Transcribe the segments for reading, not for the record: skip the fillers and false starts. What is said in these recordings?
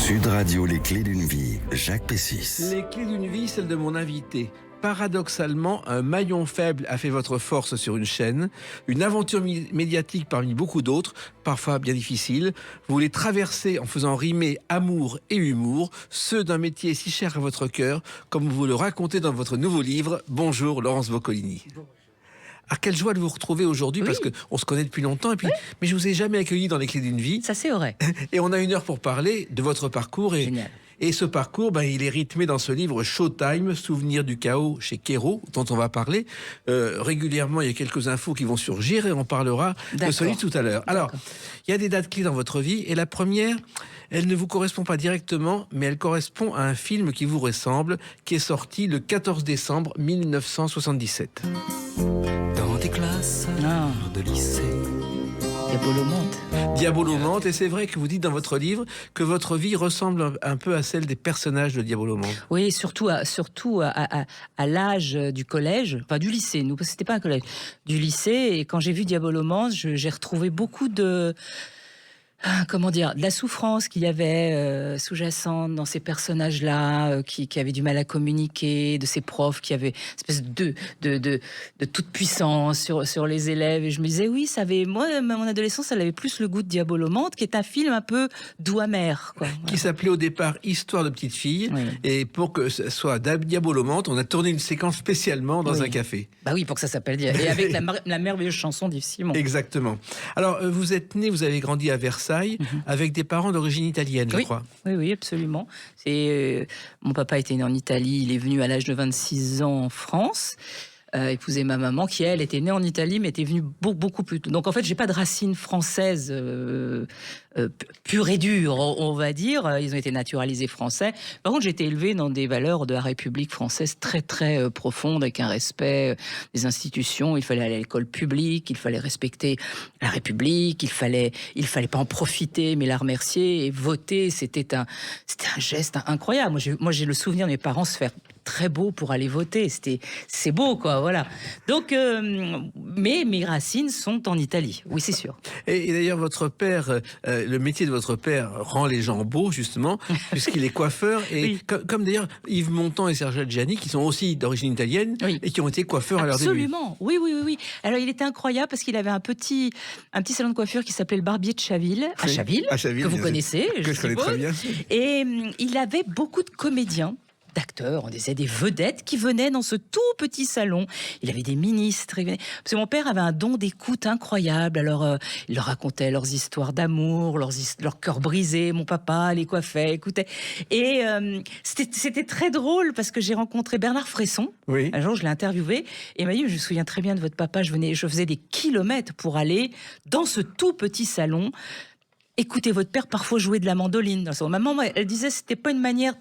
Sud Radio, les clés d'une vie, Jacques Pessis. Les clés d'une vie, celle de mon invité. Paradoxalement, un maillon faible a fait votre force sur une chaîne, une aventure médiatique parmi beaucoup d'autres, parfois bien difficile. Vous les traversez en faisant rimer amour et humour, ceux d'un métier si cher à votre cœur, comme vous le racontez dans votre nouveau livre. Bonjour Laurence Boccolini. Ah, quelle joie de vous retrouver aujourd'hui, parce qu'on se connaît depuis longtemps, et puis, mais je vous ai jamais accueilli dans les clés d'une vie. Ça, c'est vrai. Et on a 1 heure pour parler de votre parcours. Génial. Et ce parcours, il est rythmé dans ce livre Showtime, Souvenirs du chaos chez Kero, dont on va parler. Régulièrement, il y a quelques infos qui vont surgir et on parlera de ce livre tout à l'heure. Alors, il y a des dates clés dans votre vie, et la première, elle ne vous correspond pas directement, mais elle correspond à un film qui vous ressemble, qui est sorti le 14 décembre 1977. Dans des classes de lycée, Diabolomante, et c'est vrai que vous dites dans votre livre que votre vie ressemble un peu à celle des personnages de Diabolomante. Oui, surtout à l'âge du collège, enfin du lycée, nous, parce que c'était pas un collège, du lycée, et quand j'ai vu Diabolomante, j'ai retrouvé beaucoup de... de la souffrance qu'il y avait sous-jacente dans ces personnages-là, qui avaient du mal à communiquer, de ces profs qui avaient une espèce de toute puissance sur les élèves. Et je me disais, oui, moi, mon adolescence, ça avait plus le goût de Diabolomante, qui est un film un peu doux amer, quoi. Qui s'appelait au départ Histoire de petite fille. Oui. Et pour que ce soit Diabolomante, on a tourné une séquence spécialement dans un café. Bah oui, pour que ça s'appelle et avec la merveilleuse chanson d'Yves Simon. Exactement. Alors, vous êtes né, vous avez grandi à Versailles, avec des parents d'origine italienne, je crois. Oui, absolument. Mon papa était né en Italie, il est venu à l'âge de 26 ans en France, épouser ma maman, qui elle était née en Italie, mais était venue beaucoup plus tôt. Donc en fait, j'ai pas de racines françaises pures et dures, on va dire. Ils ont été naturalisés français. Par contre, j'ai été élevée dans des valeurs de la République française très très profondes, avec un respect des institutions. Il fallait aller à l'école publique, il fallait respecter la République, il fallait pas en profiter, mais la remercier, et voter, c'était un geste incroyable. Moi, j'ai le souvenir de mes parents se faire très beau pour aller voter. C'est beau, quoi, voilà. Donc, mais mes racines sont en Italie, oui, c'est sûr. Et d'ailleurs, votre père, le métier de votre père rend les gens beaux, justement, puisqu'il est coiffeur. Et comme d'ailleurs Yves Montand et Serge Adjani, qui sont aussi d'origine italienne, et qui ont été coiffeurs à leur début. Absolument, oui. Alors, il était incroyable parce qu'il avait un petit salon de coiffure qui s'appelait le Barbier de Chaville, à Chaville, que vous connaissez, que je connais très bien. Et il avait beaucoup de comédiens, d'acteurs, on disait des vedettes qui venaient dans ce tout petit salon. Il avait des ministres. Parce que mon père avait un don d'écoute incroyable. Alors, il leur racontait leurs histoires d'amour, leurs cœurs brisés. Mon papa les coiffait, écoutait. Et c'était très drôle parce que j'ai rencontré Bernard Fresson. Oui. Un jour, je l'ai interviewé et il m'a dit, je me souviens très bien de votre papa. Je faisais des kilomètres pour aller dans ce tout petit salon. Écoutez votre père parfois jouer de la mandoline. Maman, elle disait, c'était pas une manière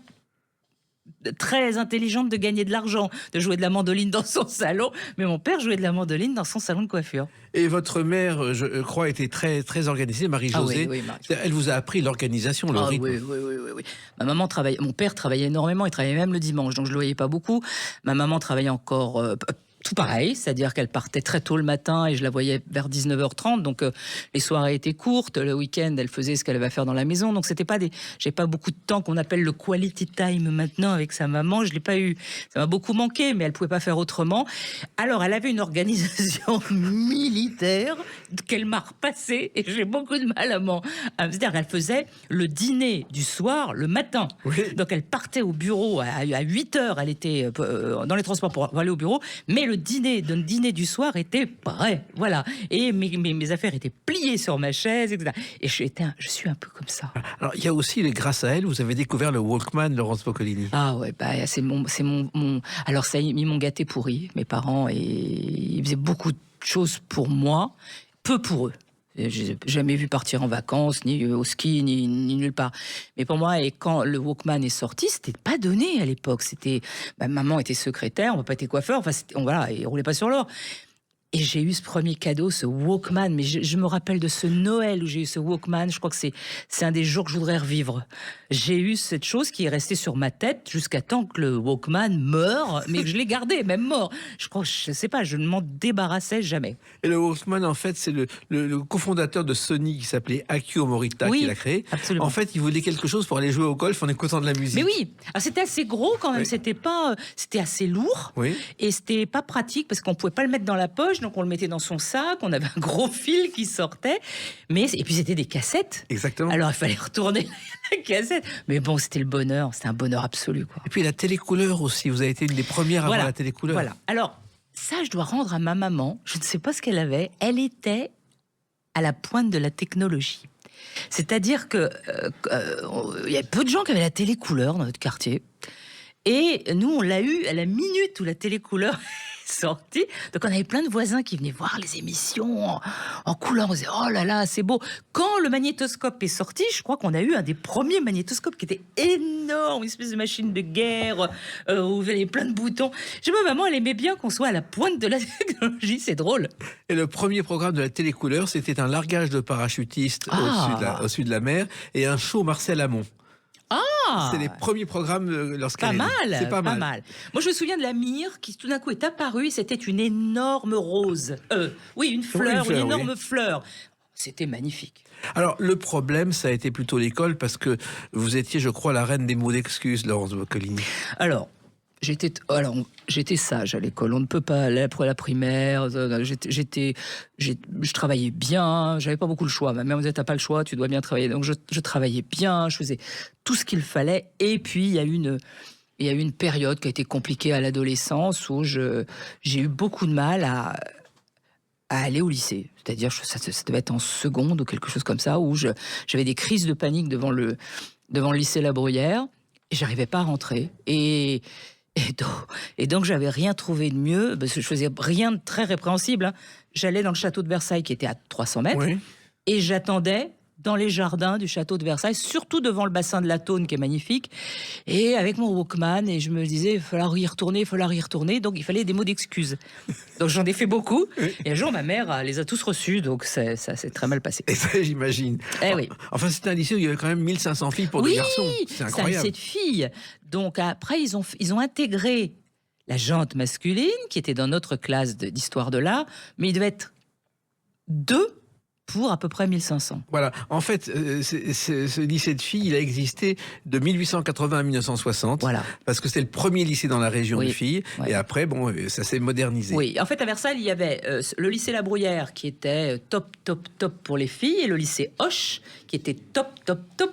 très intelligente de gagner de l'argent, de jouer de la mandoline dans son salon, mais mon père jouait de la mandoline dans son salon de coiffure. Et votre mère, je crois, était très, très organisée, Marie-Josée. Oui, elle vous a appris l'organisation, le rythme. Oui. Mon père travaillait énormément, il travaillait même le dimanche, donc je le voyais pas beaucoup. Ma maman travaillait encore... tout pareil, c'est-à-dire qu'elle partait très tôt le matin et je la voyais vers 19h30, donc les soirées étaient courtes, le week-end elle faisait ce qu'elle avait à faire dans la maison, donc j'ai pas beaucoup de temps qu'on appelle le quality time maintenant avec sa maman, je l'ai pas eu, ça m'a beaucoup manqué, mais elle pouvait pas faire autrement. Alors elle avait une organisation militaire qu'elle m'a repassée et j'ai beaucoup de mal à me dire, elle faisait le dîner du soir le matin, donc elle partait au bureau à 8h, elle était dans les transports pour aller au bureau, mais le dîner du soir était prêt, voilà. Et mes affaires étaient pliées sur ma chaise, etc. Et je suis un peu comme ça. Alors, il y a aussi, grâce à elle, vous avez découvert le Walkman, Laurence Boccolini. Ah ouais, c'est mon... Alors, ça, ils m'ont gâté pourri, mes parents, et ils faisaient beaucoup de choses pour moi, peu pour eux. Je n'ai jamais vu partir en vacances, ni au ski, ni nulle part. Mais pour moi, et quand le Walkman est sorti, c'était pas donné à l'époque. Maman était secrétaire, on n'a pas été coiffeur, et on roulait pas sur l'or. Et j'ai eu ce premier cadeau, ce Walkman, mais je me rappelle de ce Noël où j'ai eu ce Walkman, je crois que c'est un des jours que je voudrais revivre. J'ai eu cette chose qui est restée sur ma tête jusqu'à temps que le Walkman meure, mais que je l'ai gardé, même mort. Je sais pas, je ne m'en débarrassais jamais. Et le Walkman, en fait, c'est le cofondateur de Sony qui s'appelait Akio Morita qui l'a créé. Absolument. En fait, il voulait quelque chose pour aller jouer au golf en écoutant de la musique. Mais oui, alors, c'était assez gros quand même, c'était assez lourd, et c'était pas pratique parce qu'on pouvait pas le mettre dans la poche. Donc on le mettait dans son sac, on avait un gros fil qui sortait, et puis c'était des cassettes. Exactement. Alors il fallait retourner la cassette. Mais bon, c'était le bonheur, c'était un bonheur absolu, quoi. Et puis la télécouleur aussi, vous avez été une des premières à avoir la télécouleur. Voilà. Alors ça, je dois rendre à ma maman, je ne sais pas ce qu'elle avait, elle était à la pointe de la technologie. C'est-à-dire que il y a peu de gens qui avaient la télécouleur dans notre quartier. Et nous, on l'a eu à la minute où la télécouleur est sortie. Donc, on avait plein de voisins qui venaient voir les émissions en couleur. On disait, oh là là, c'est beau. Quand le magnétoscope est sorti, je crois qu'on a eu un des premiers magnétoscopes qui était énorme, une espèce de machine de guerre où il y avait plein de boutons. Je sais pas, maman, elle aimait bien qu'on soit à la pointe de la technologie. C'est drôle. Et le premier programme de la télécouleur, c'était un largage de parachutistes au-dessus de la mer et un show Marcel Amont. C'est les premiers programmes lorsqu'elle Pas mal, c'est pas mal. Moi, je me souviens de la myrrhe qui tout d'un coup est apparue. C'était une énorme rose. Une fleur, une énorme fleur. C'était magnifique. Alors, le problème, ça a été plutôt l'école parce que vous étiez, je crois, la reine des mots d'excuses, Laurence Boccolini. Alors, j'étais sage à l'école. On ne peut pas aller après la primaire. Je travaillais bien. J'avais pas beaucoup le choix. Ma mère me disait, t'as pas le choix, tu dois bien travailler. Donc je travaillais bien. Je faisais tout ce qu'il fallait. Et puis il y a eu une période qui a été compliquée à l'adolescence où j'ai eu beaucoup de mal à aller au lycée. C'est-à-dire, ça devait être en seconde ou quelque chose comme ça, où j'avais des crises de panique devant le lycée La Bruyère. Et j'arrivais pas à rentrer. Et donc, j'avais rien trouvé de mieux, parce que je faisais rien de très répréhensible. Hein. J'allais dans le château de Versailles, qui était à 300 mètres, et j'attendais dans les jardins du château de Versailles, surtout devant le bassin de la Tône, qui est magnifique, et avec mon Walkman, et je me disais, il va falloir y retourner, donc il fallait des mots d'excuses. Donc j'en ai fait beaucoup, et un jour, ma mère les a tous reçus, donc ça s'est très mal passé. Et ça, j'imagine. Oui. Enfin, c'était un lycée où il y avait quand même 1500 filles pour des garçons. C'est incroyable. C'est un lycée de filles. Donc après, ils ont intégré la jante masculine, qui était dans notre classe d'histoire de l'art, mais il devait être 2 pour à peu près 1500. Voilà. En fait, ce lycée de filles, il a existé de 1880 à 1960. Voilà. Parce que c'est le premier lycée dans la région de filles. Et après, bon, ça s'est modernisé. Oui. En fait, à Versailles, il y avait le lycée La Bruyère qui était top pour les filles et le lycée Hoche qui était top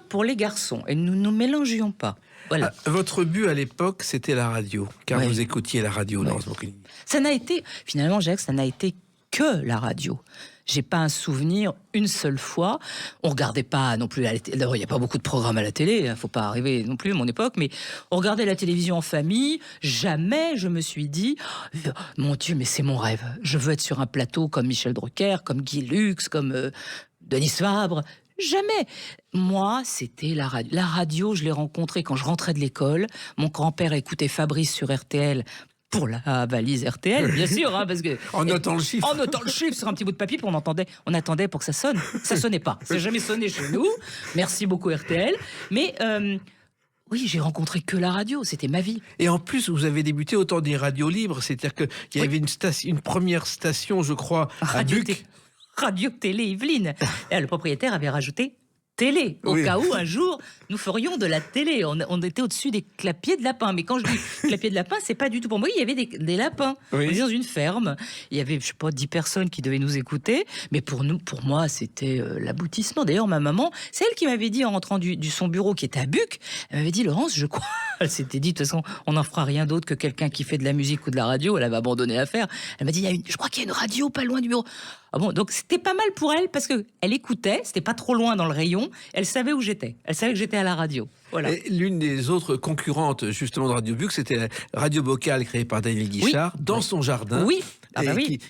pour les garçons. Et nous ne mélangions pas. Voilà. Votre but à l'époque, c'était la radio, car vous écoutiez la radio, Laurence Boccolini. Ça n'a été, finalement, Jacques, ça n'a été que la radio. J'ai pas un souvenir une seule fois. On regardait pas non plus à la télé. D'abord, il y a pas beaucoup de programmes à la télé. Faut pas arriver non plus à mon époque. Mais on regardait la télévision en famille. Jamais je me suis dit, oh, mon Dieu, mais c'est mon rêve. Je veux être sur un plateau comme Michel Drucker, comme Guy Lux, comme Denis Fabre. Jamais. Moi, c'était la radio. La radio, je l'ai rencontrée quand je rentrais de l'école. Mon grand-père écoutait Fabrice sur RTL. Pour la valise RTL, bien sûr, hein, parce que en notant le chiffre sur un petit bout de papier, on attendait pour que ça sonne. Ça sonnait pas, ça n'a jamais sonné chez nous. Merci beaucoup RTL. Mais oui, j'ai rencontré que la radio, c'était ma vie. Et en plus, vous avez débuté autant des radios libres, c'est-à-dire qu'il y avait une première station, je crois, à Buc. Radio Télé Yveline. Et le propriétaire avait rajouté télé, au cas où un jour nous ferions de la télé. On était au-dessus des clapiers de lapin. Mais quand je dis clapiers de lapin, c'est pas du tout pour moi. Il y avait des lapins. On était dans une ferme. Il y avait, je sais pas, 10 personnes qui devaient nous écouter. Mais pour moi, c'était l'aboutissement. D'ailleurs, ma maman, c'est elle qui m'avait dit en rentrant du son bureau qui était à Buc, elle m'avait dit, Laurence, je crois. Elle s'était dit, de toute façon, on n'en fera rien d'autre que quelqu'un qui fait de la musique ou de la radio. Elle avait abandonné l'affaire. Elle m'a dit, je crois qu'il y a une radio pas loin du bureau. Ah bon, donc c'était pas mal pour elle parce que elle écoutait, c'était pas trop loin dans le rayon, elle savait où j'étais. Elle savait que j'étais à la radio. Voilà. Et l'une des autres concurrentes justement de Radio Buc, c'était la Radio Bocal créée par Daniel Guichard dans son jardin. Oui.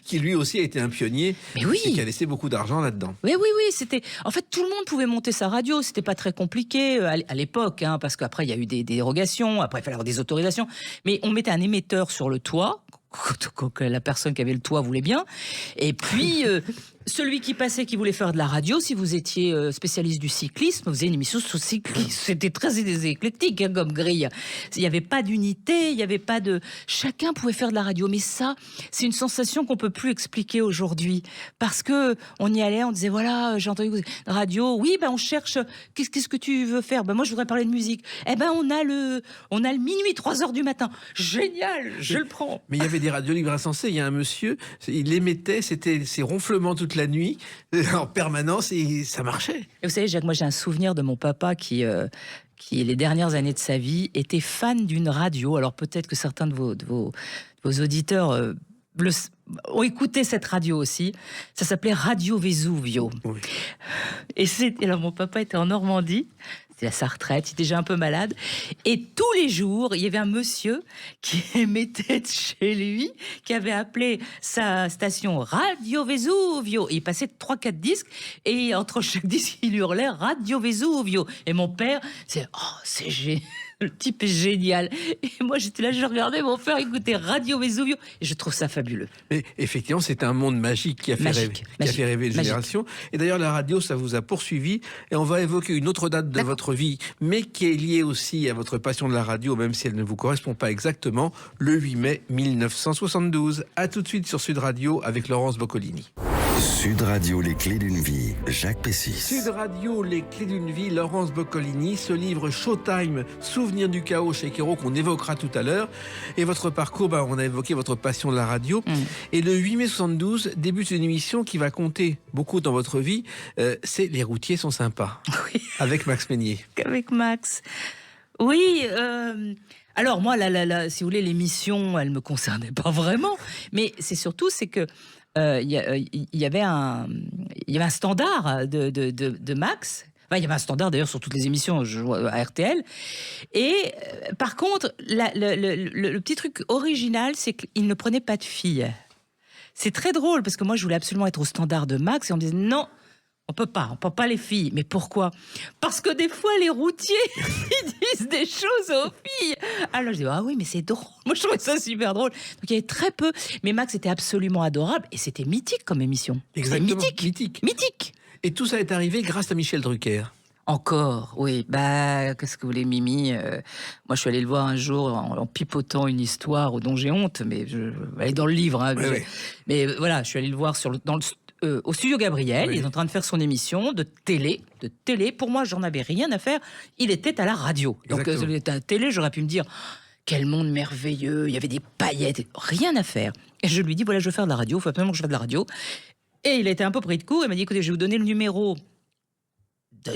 Qui lui aussi a été un pionnier et qui a laissé beaucoup d'argent là-dedans. Oui, c'était... En fait, tout le monde pouvait monter sa radio, c'était pas très compliqué à l'époque, parce qu'après, il y a eu des dérogations, après, il fallait avoir des autorisations. Mais on mettait un émetteur sur le toit, que la personne qui avait le toit voulait bien. Et puis, celui qui passait, qui voulait faire de la radio, si vous étiez spécialiste du cyclisme, vous faisiez une émission sur le cyclisme. C'était très éclectique comme grille. Il n'y avait pas d'unité, il n'y avait pas de... Chacun pouvait faire de la radio. Mais ça, c'est une sensation qu'on peut plus expliquer aujourd'hui. Parce que on y allait, on disait, voilà, j'ai entendu radio. Oui, on cherche, qu'est-ce que tu veux faire? Moi, je voudrais parler de musique. On a le minuit, 3h du matin. Génial, je le prends. Mais il y avait des radios libres insensées. Il y a un monsieur, il émettait, c'était ses ronflements toute la nuit, en permanence, et ça marchait. Et vous savez, Jacques, moi j'ai un souvenir de mon papa qui les dernières années de sa vie, était fan d'une radio. Alors peut-être que certains de vos auditeurs ont écouté cette radio aussi. Ça s'appelait Radio Vesuvio. Oui. Et alors mon papa était en Normandie. C'était à sa retraite, il était déjà un peu malade. Et tous les jours, il y avait un monsieur qui émettait de chez lui, qui avait appelé sa station Radio Vesuvio. Et il passait 3-4 disques, et entre chaque disque, il hurlait Radio Vesuvio. Et mon père, c'est génial. Le type est génial. Et moi, j'étais là, je regardais mon frère écouter Radio Vesuvio, et je trouve ça fabuleux. Mais effectivement, c'est un monde magique qui a fait rêver une génération. Et d'ailleurs, la radio, ça vous a poursuivi. Et on va évoquer une autre date de votre vie, mais qui est liée aussi à votre passion de la radio, même si elle ne vous correspond pas exactement, le 8 mai 1972. À tout de suite sur Sud Radio avec Laurence Boccolini. Sud Radio, les clés d'une vie, Jacques Pessis. Sud Radio, les clés d'une vie, Laurence Boccolini. Ce livre Showtime, Souvenirs du chaos chez Kero, qu'on évoquera tout à l'heure. Et votre parcours, on a évoqué votre passion de la radio. Et le 8 mai 72 débute une émission qui va compter beaucoup dans votre vie. C'est Les routiers sont sympas. Oui. Avec Max Meignier. Avec Max. Oui. Alors moi, si vous voulez, l'émission, elle me concernait pas vraiment. Mais c'est surtout, c'est que il y avait un standard de Max. Enfin, il y avait un standard d'ailleurs sur toutes les émissions à RTL. Et par contre, le petit truc original, c'est qu'il ne prenait pas de filles. C'est très drôle parce que moi, je voulais absolument être au standard de Max et on me disait non. On peut pas les filles. Mais pourquoi? Parce que des fois, les routiers, ils disent des choses aux filles. Alors je dis, ah oui, mais c'est drôle. Moi, je trouvais ça super drôle. Donc il y avait très peu. Mais Max était absolument adorable et c'était mythique comme émission. Exactement. Mythique. Et tout ça est arrivé grâce à Michel Drucker. Encore, oui. Qu'est-ce que vous voulez, Mimi? Moi, je suis allée le voir un jour en pipotant une histoire dont j'ai honte, mais elle est dans le livre. Hein, oui. Mais voilà, je suis allée le voir au studio Gabriel. Oui. Il est en train de faire son émission de télé. Pour moi, j'en avais rien à faire. Il était à la radio. Exactement. Donc, il était à la télé, j'aurais pu me dire quel monde merveilleux, il y avait des paillettes, rien à faire. Et je lui dis, voilà, je veux faire de la radio, il faut absolument que je fasse de la radio. Et il a été un peu pris de court, il m'a dit, écoutez, je vais vous donner le numéro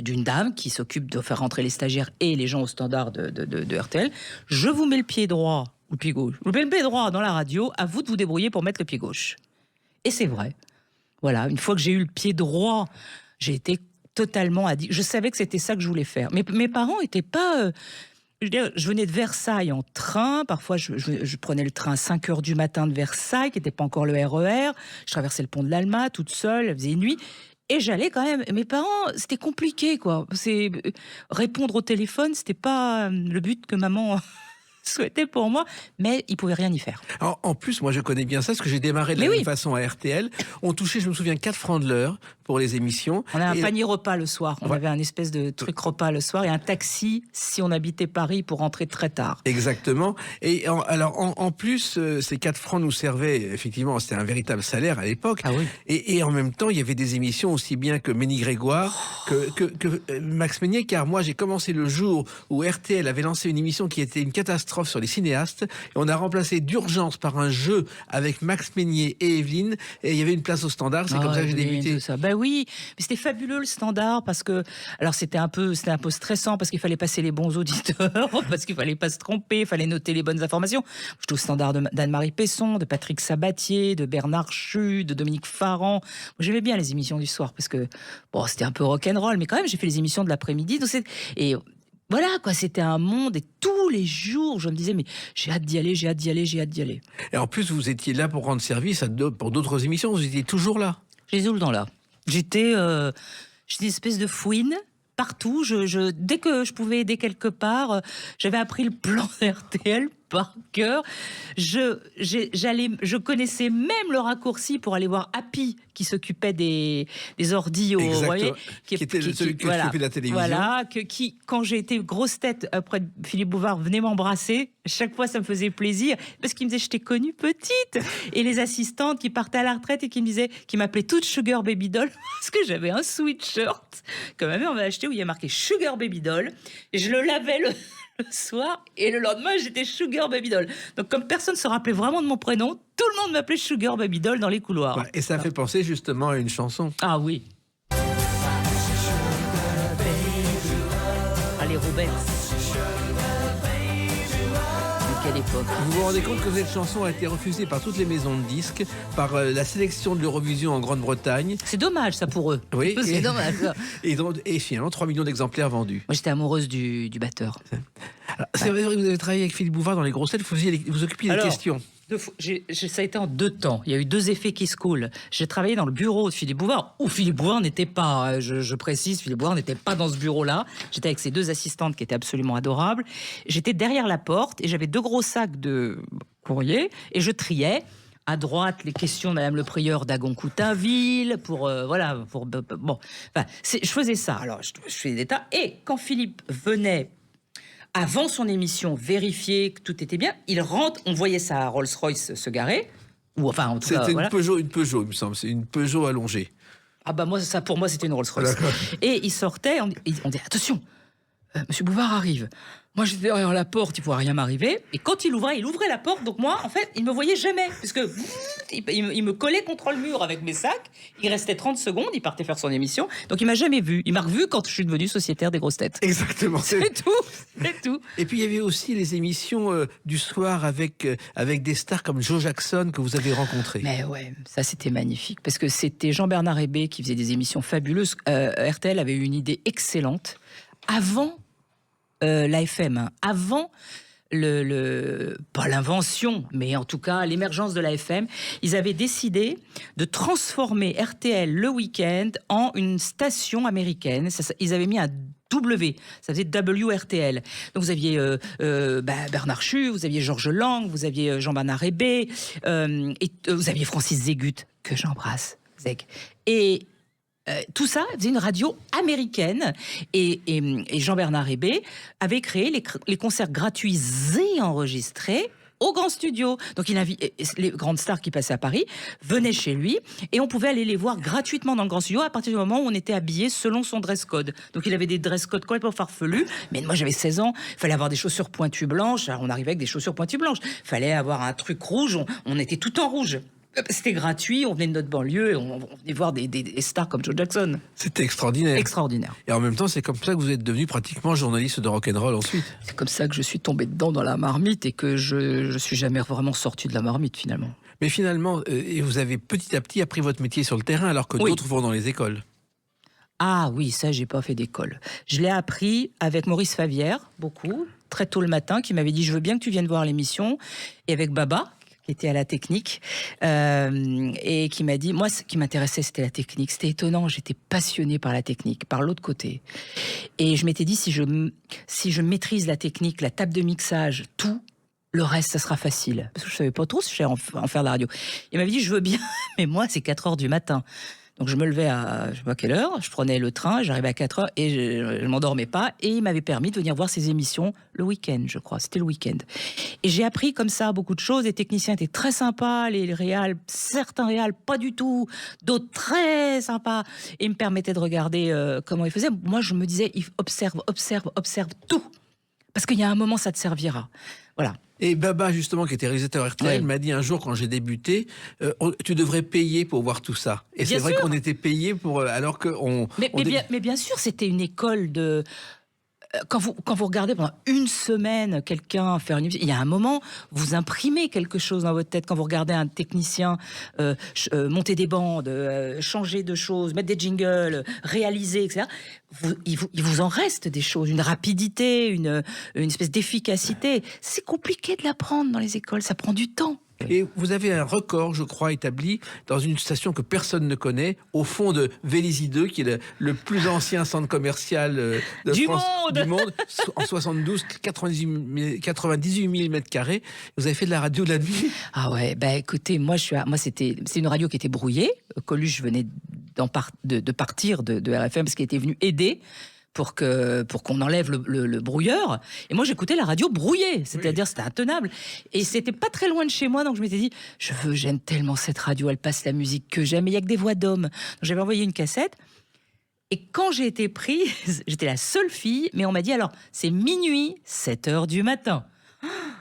d'une dame qui s'occupe de faire rentrer les stagiaires et les gens au standard de RTL. Je vous mets le pied droit ou le pied gauche. Je vous mets le pied droit dans la radio, à vous de vous débrouiller pour mettre le pied gauche. Et c'est vrai. Voilà, une fois que j'ai eu le pied droit, j'ai été totalement addict. Je savais que c'était ça que je voulais faire. Mais mes parents n'étaient pas... je venais de Versailles en train. Parfois, je prenais le train à 5h du matin de Versailles, qui n'était pas encore le RER. Je traversais le pont de l'Alma toute seule, il faisait nuit. Et j'allais quand même. Mes parents, c'était compliqué, quoi. Répondre au téléphone, c'était pas le but que maman souhaitait pour moi, mais ils pouvaient rien y faire. Alors, en plus, moi, je connais bien ça, parce que j'ai démarré de la même façon à RTL. On touchait, je me souviens, 4 francs de l'heure pour les émissions. On a un panier repas le soir. On avait un espèce de truc repas le soir et un taxi si on habitait Paris pour rentrer très tard. Exactement. Et en plus, ces 4 francs nous servaient, effectivement, c'était un véritable salaire à l'époque. Ah oui. Et en même temps, il y avait des émissions aussi bien que Ménie Grégoire, que Max Meignier, car moi, j'ai commencé le jour où RTL avait lancé une émission qui était une catastrophe sur les cinéastes. Et on a remplacé d'urgence par un jeu avec Max Meignier et Evelyne. Et il y avait une place au standard. C'est comme ça que j'ai débuté. Oui, mais c'était fabuleux le standard parce que, alors c'était un peu stressant parce qu'il fallait passer les bons auditeurs, parce qu'il fallait pas se tromper, il fallait noter les bonnes informations. J'étais au standard d'Anne-Marie Pesson, de Patrick Sabatier, de Bernard Chu, de Dominique Farran. J'aimais bien les émissions du soir parce que, c'était un peu rock'n'roll, mais quand même j'ai fait les émissions de l'après-midi. Et voilà, quoi, c'était un monde et tous les jours, je me disais, mais j'ai hâte d'y aller. Et en plus, vous étiez là pour rendre service pour d'autres émissions, vous étiez toujours là. J'ai tout le temps là. J'étais une espèce de fouine partout. Dès que je pouvais aider quelque part, j'avais appris le plan RTL par cœur. Je connaissais même le raccourci pour aller voir Happy, qui s'occupait des ordis au Exactement. voyez, Qui était celui qui s'occupait de la télévision. Voilà, quand j'ai été grosse tête après Philippe Bouvard venait m'embrasser, chaque fois ça me faisait plaisir parce qu'il me disait je t'ai connue petite, et les assistantes qui partaient à la retraite et qui m'appelaient toute Sugar Baby Doll parce que j'avais un sweatshirt que ma mère m'avait acheté où il y a marqué Sugar Baby Doll, et je le lavais le soir, et le lendemain j'étais Sugar Baby Doll. Donc comme personne ne se rappelait vraiment de mon prénom, tout le monde m'appelait Sugar Baby Doll dans les couloirs. Ouais, et ça fait penser justement à une chanson. Ah oui. Allez Robert. De quelle époque. Vous vous rendez compte que cette chanson a été refusée par toutes les maisons de disques, par la sélection de l'Eurovision en Grande-Bretagne. C'est dommage ça pour eux. Oui, C'est dommage. et finalement 3 millions d'exemplaires vendus. Moi j'étais amoureuse du batteur. Alors, c'est vrai que vous avez travaillé avec Philippe Bouvard dans les grosses têtes, vous occupiez des questions. Ça a été en 2 temps. Il y a eu 2 effets qui se coulent. J'ai travaillé dans le bureau de Philippe Bouvard, où Philippe Bouvard n'était pas, je précise, Philippe Bouvard n'était pas dans ce bureau-là. J'étais avec ses 2 assistantes qui étaient absolument adorables. J'étais derrière la porte et j'avais 2 gros sacs de courrier et je triais. À droite, les questions de Madame le Prieur d'Agon-Coutainville, je faisais ça. Alors, je faisais des tas. Et quand Philippe venait avant son émission, vérifier que tout était bien, il rentre, on voyait sa Rolls-Royce se garer, ou enfin en tout cas... C'était voilà. une Peugeot, il me semble, c'est une Peugeot allongée. Ah bah moi, ça pour moi c'était une Rolls-Royce. D'accord. Et il sortait, on dit attention, Monsieur Bouvard arrive. Moi j'étais derrière la porte, il ne pouvait rien m'arriver. Et quand il ouvrait la porte, donc moi en fait il me voyait jamais, puisque il me collait contre le mur avec mes sacs. Il restait 30 secondes, il partait faire son émission, donc il m'a jamais vu. Il m'a revu quand je suis devenue sociétaire des grosses têtes. Exactement. C'est tout. Et puis il y avait aussi les émissions du soir avec des stars comme Joe Jackson que vous avez rencontrés. Mais ouais, ça c'était magnifique, parce que c'était Jean-Bernard Hébé qui faisait des émissions fabuleuses. RTL avait eu une idée excellente avant l'AFM, hein, avant pas l'invention, mais en tout cas l'émergence de l'AFM. Ils avaient décidé de transformer RTL le week-end en une station américaine. Ils avaient mis un W, ça faisait WRTL. Donc vous aviez Bernard Chu, vous aviez Georges Lang, vous aviez Jean-Bernard Hébé, et vous aviez Francis Zégut, que j'embrasse, Zeg. Et tout ça faisait une radio américaine, et Jean-Bernard Hébé avait créé les concerts gratuits et enregistrés au Grand Studio. Donc les grandes stars qui passaient à Paris venaient chez lui et on pouvait aller les voir gratuitement dans le Grand Studio à partir du moment où on était habillé selon son dress code. Donc il avait des dress codes complètement farfelus, mais moi j'avais 16 ans, il fallait avoir des chaussures pointues blanches. Alors on arrivait avec des chaussures pointues blanches, il fallait avoir un truc rouge, on était tout en rouge. C'était gratuit, on venait de notre banlieue et on venait voir des stars comme Joe Jackson. C'était extraordinaire. Extraordinaire. Et en même temps, c'est comme ça que vous êtes devenu pratiquement journaliste de rock'n'roll ensuite. C'est comme ça que je suis tombé dedans dans la marmite et que je suis jamais vraiment sorti de la marmite finalement. Mais finalement, et vous avez petit à petit appris votre métier sur le terrain alors que d'autres vont dans les écoles. Ah oui, ça j'ai pas fait d'école. Je l'ai appris avec Maurice Favière, beaucoup, très tôt le matin, qui m'avait dit je veux bien que tu viennes voir l'émission, et avec Baba, qui était à la technique, et qui m'a dit, moi ce qui m'intéressait c'était la technique, c'était étonnant, j'étais passionnée par la technique, par l'autre côté. Et je m'étais dit si je maîtrise la technique, la table de mixage, tout, le reste, ça sera facile. Parce que je savais pas trop si je savais en faire de la radio. Il m'avait dit, je veux bien, mais moi, c'est 4h du matin. Donc je me levais à je sais pas quelle heure, je prenais le train, j'arrivais à 4h et je m'endormais pas. Et il m'avait permis de venir voir ses émissions le week-end, je crois. C'était le week-end. Et j'ai appris comme ça beaucoup de choses. Les techniciens étaient très sympas, les réals, certains réals pas du tout, d'autres très sympas. Et ils me permettaient de regarder comment ils faisaient. Moi, je me disais, observe tout. Parce qu'il y a un moment, ça te servira. Voilà. Et Baba, justement, qui était réalisateur RTL, m'a dit un jour, quand j'ai débuté, tu devrais payer pour voir tout ça. Et c'est vrai qu'on était payé pour... alors qu'on... Mais bien sûr, c'était une école de... Quand vous regardez pendant une semaine quelqu'un faire une émission, il y a un moment, vous imprimez quelque chose dans votre tête. Quand vous regardez un technicien monter des bandes, changer de choses, mettre des jingles, réaliser, etc., il vous en reste des choses, une rapidité, une espèce d'efficacité. C'est compliqué de l'apprendre dans les écoles, ça prend du temps. Et vous avez un record, je crois, établi dans une station que personne ne connaît, au fond de Vélizy 2, qui est le plus ancien centre commercial de France, du monde, en 72, 98 000 mètres carrés. Vous avez fait de la radio de la nuit? Ah ouais, écoutez, c'est une radio qui était brouillée. Coluche venait de partir de RFM parce qu'il était venu aider pour qu'on enlève le brouilleur. Et moi, j'écoutais la radio brouillée, c'est-à-dire c'était intenable. Et c'était pas très loin de chez moi, donc je m'étais dit, j'aime tellement cette radio, elle passe la musique que j'aime, il y a que des voix d'hommes. Donc j'avais envoyé une cassette. Et quand j'ai été prise, j'étais la seule fille, mais on m'a dit, alors, c'est minuit, 7h du matin.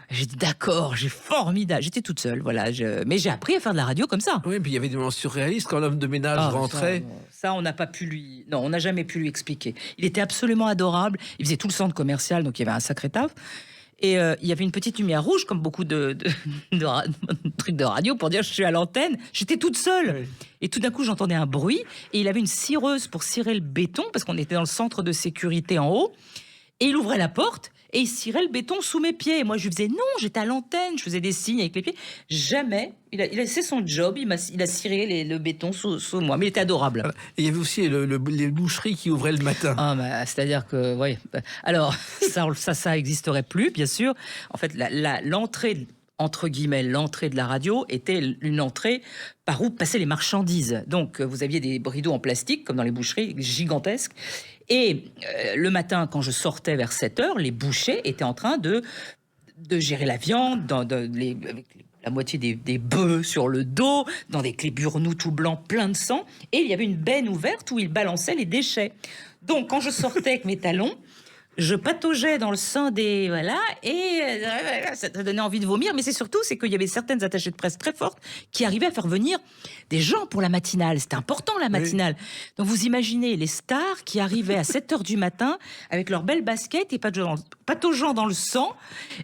J'ai dit d'accord, j'ai formidable. J'étais toute seule, voilà. Mais j'ai appris à faire de la radio comme ça. Oui, puis il y avait des moments surréalistes quand l'homme de ménage rentrait. Ça, on n'a pas pu lui. Non, on n'a jamais pu lui expliquer. Il était absolument adorable. Il faisait tout le centre commercial, donc il y avait un sacré taf. Et il y avait une petite lumière rouge, comme beaucoup de trucs de radio, pour dire je suis à l'antenne. J'étais toute seule. Oui. Et tout d'un coup, j'entendais un bruit. Et il avait une cireuse pour cirer le béton, parce qu'on était dans le centre de sécurité en haut. Et il ouvrait la porte. Et il cirait le béton sous mes pieds. Et moi, je lui faisais non, j'étais à l'antenne, je faisais des signes avec les pieds. Jamais. Il a fait son job, il a ciré le béton sous moi. Mais il était adorable. Et il y avait aussi les boucheries qui ouvraient le matin. C'est-à-dire que, oui. Alors, ça existerait plus, bien sûr. En fait, l'entrée, entre guillemets, l'entrée de la radio était une entrée par où passaient les marchandises. Donc, vous aviez des rideaux en plastique, comme dans les boucheries, gigantesques. Et le matin, quand je sortais vers 7h, les bouchers étaient en train de gérer la viande, avec la moitié des bœufs sur le dos, dans des cléburnous tout blancs, pleins de sang. Et il y avait une benne ouverte où ils balançaient les déchets. Donc, quand je sortais avec mes talons, je pataugeais dans le sang et ça donnait envie de vomir. Mais c'est qu'il y avait certaines attachées de presse très fortes qui arrivaient à faire venir des gens pour la matinale. C'était important, la matinale. Oui. Donc vous imaginez les stars qui arrivaient à 7h du matin avec leurs belles baskets et pataugeant dans le sang,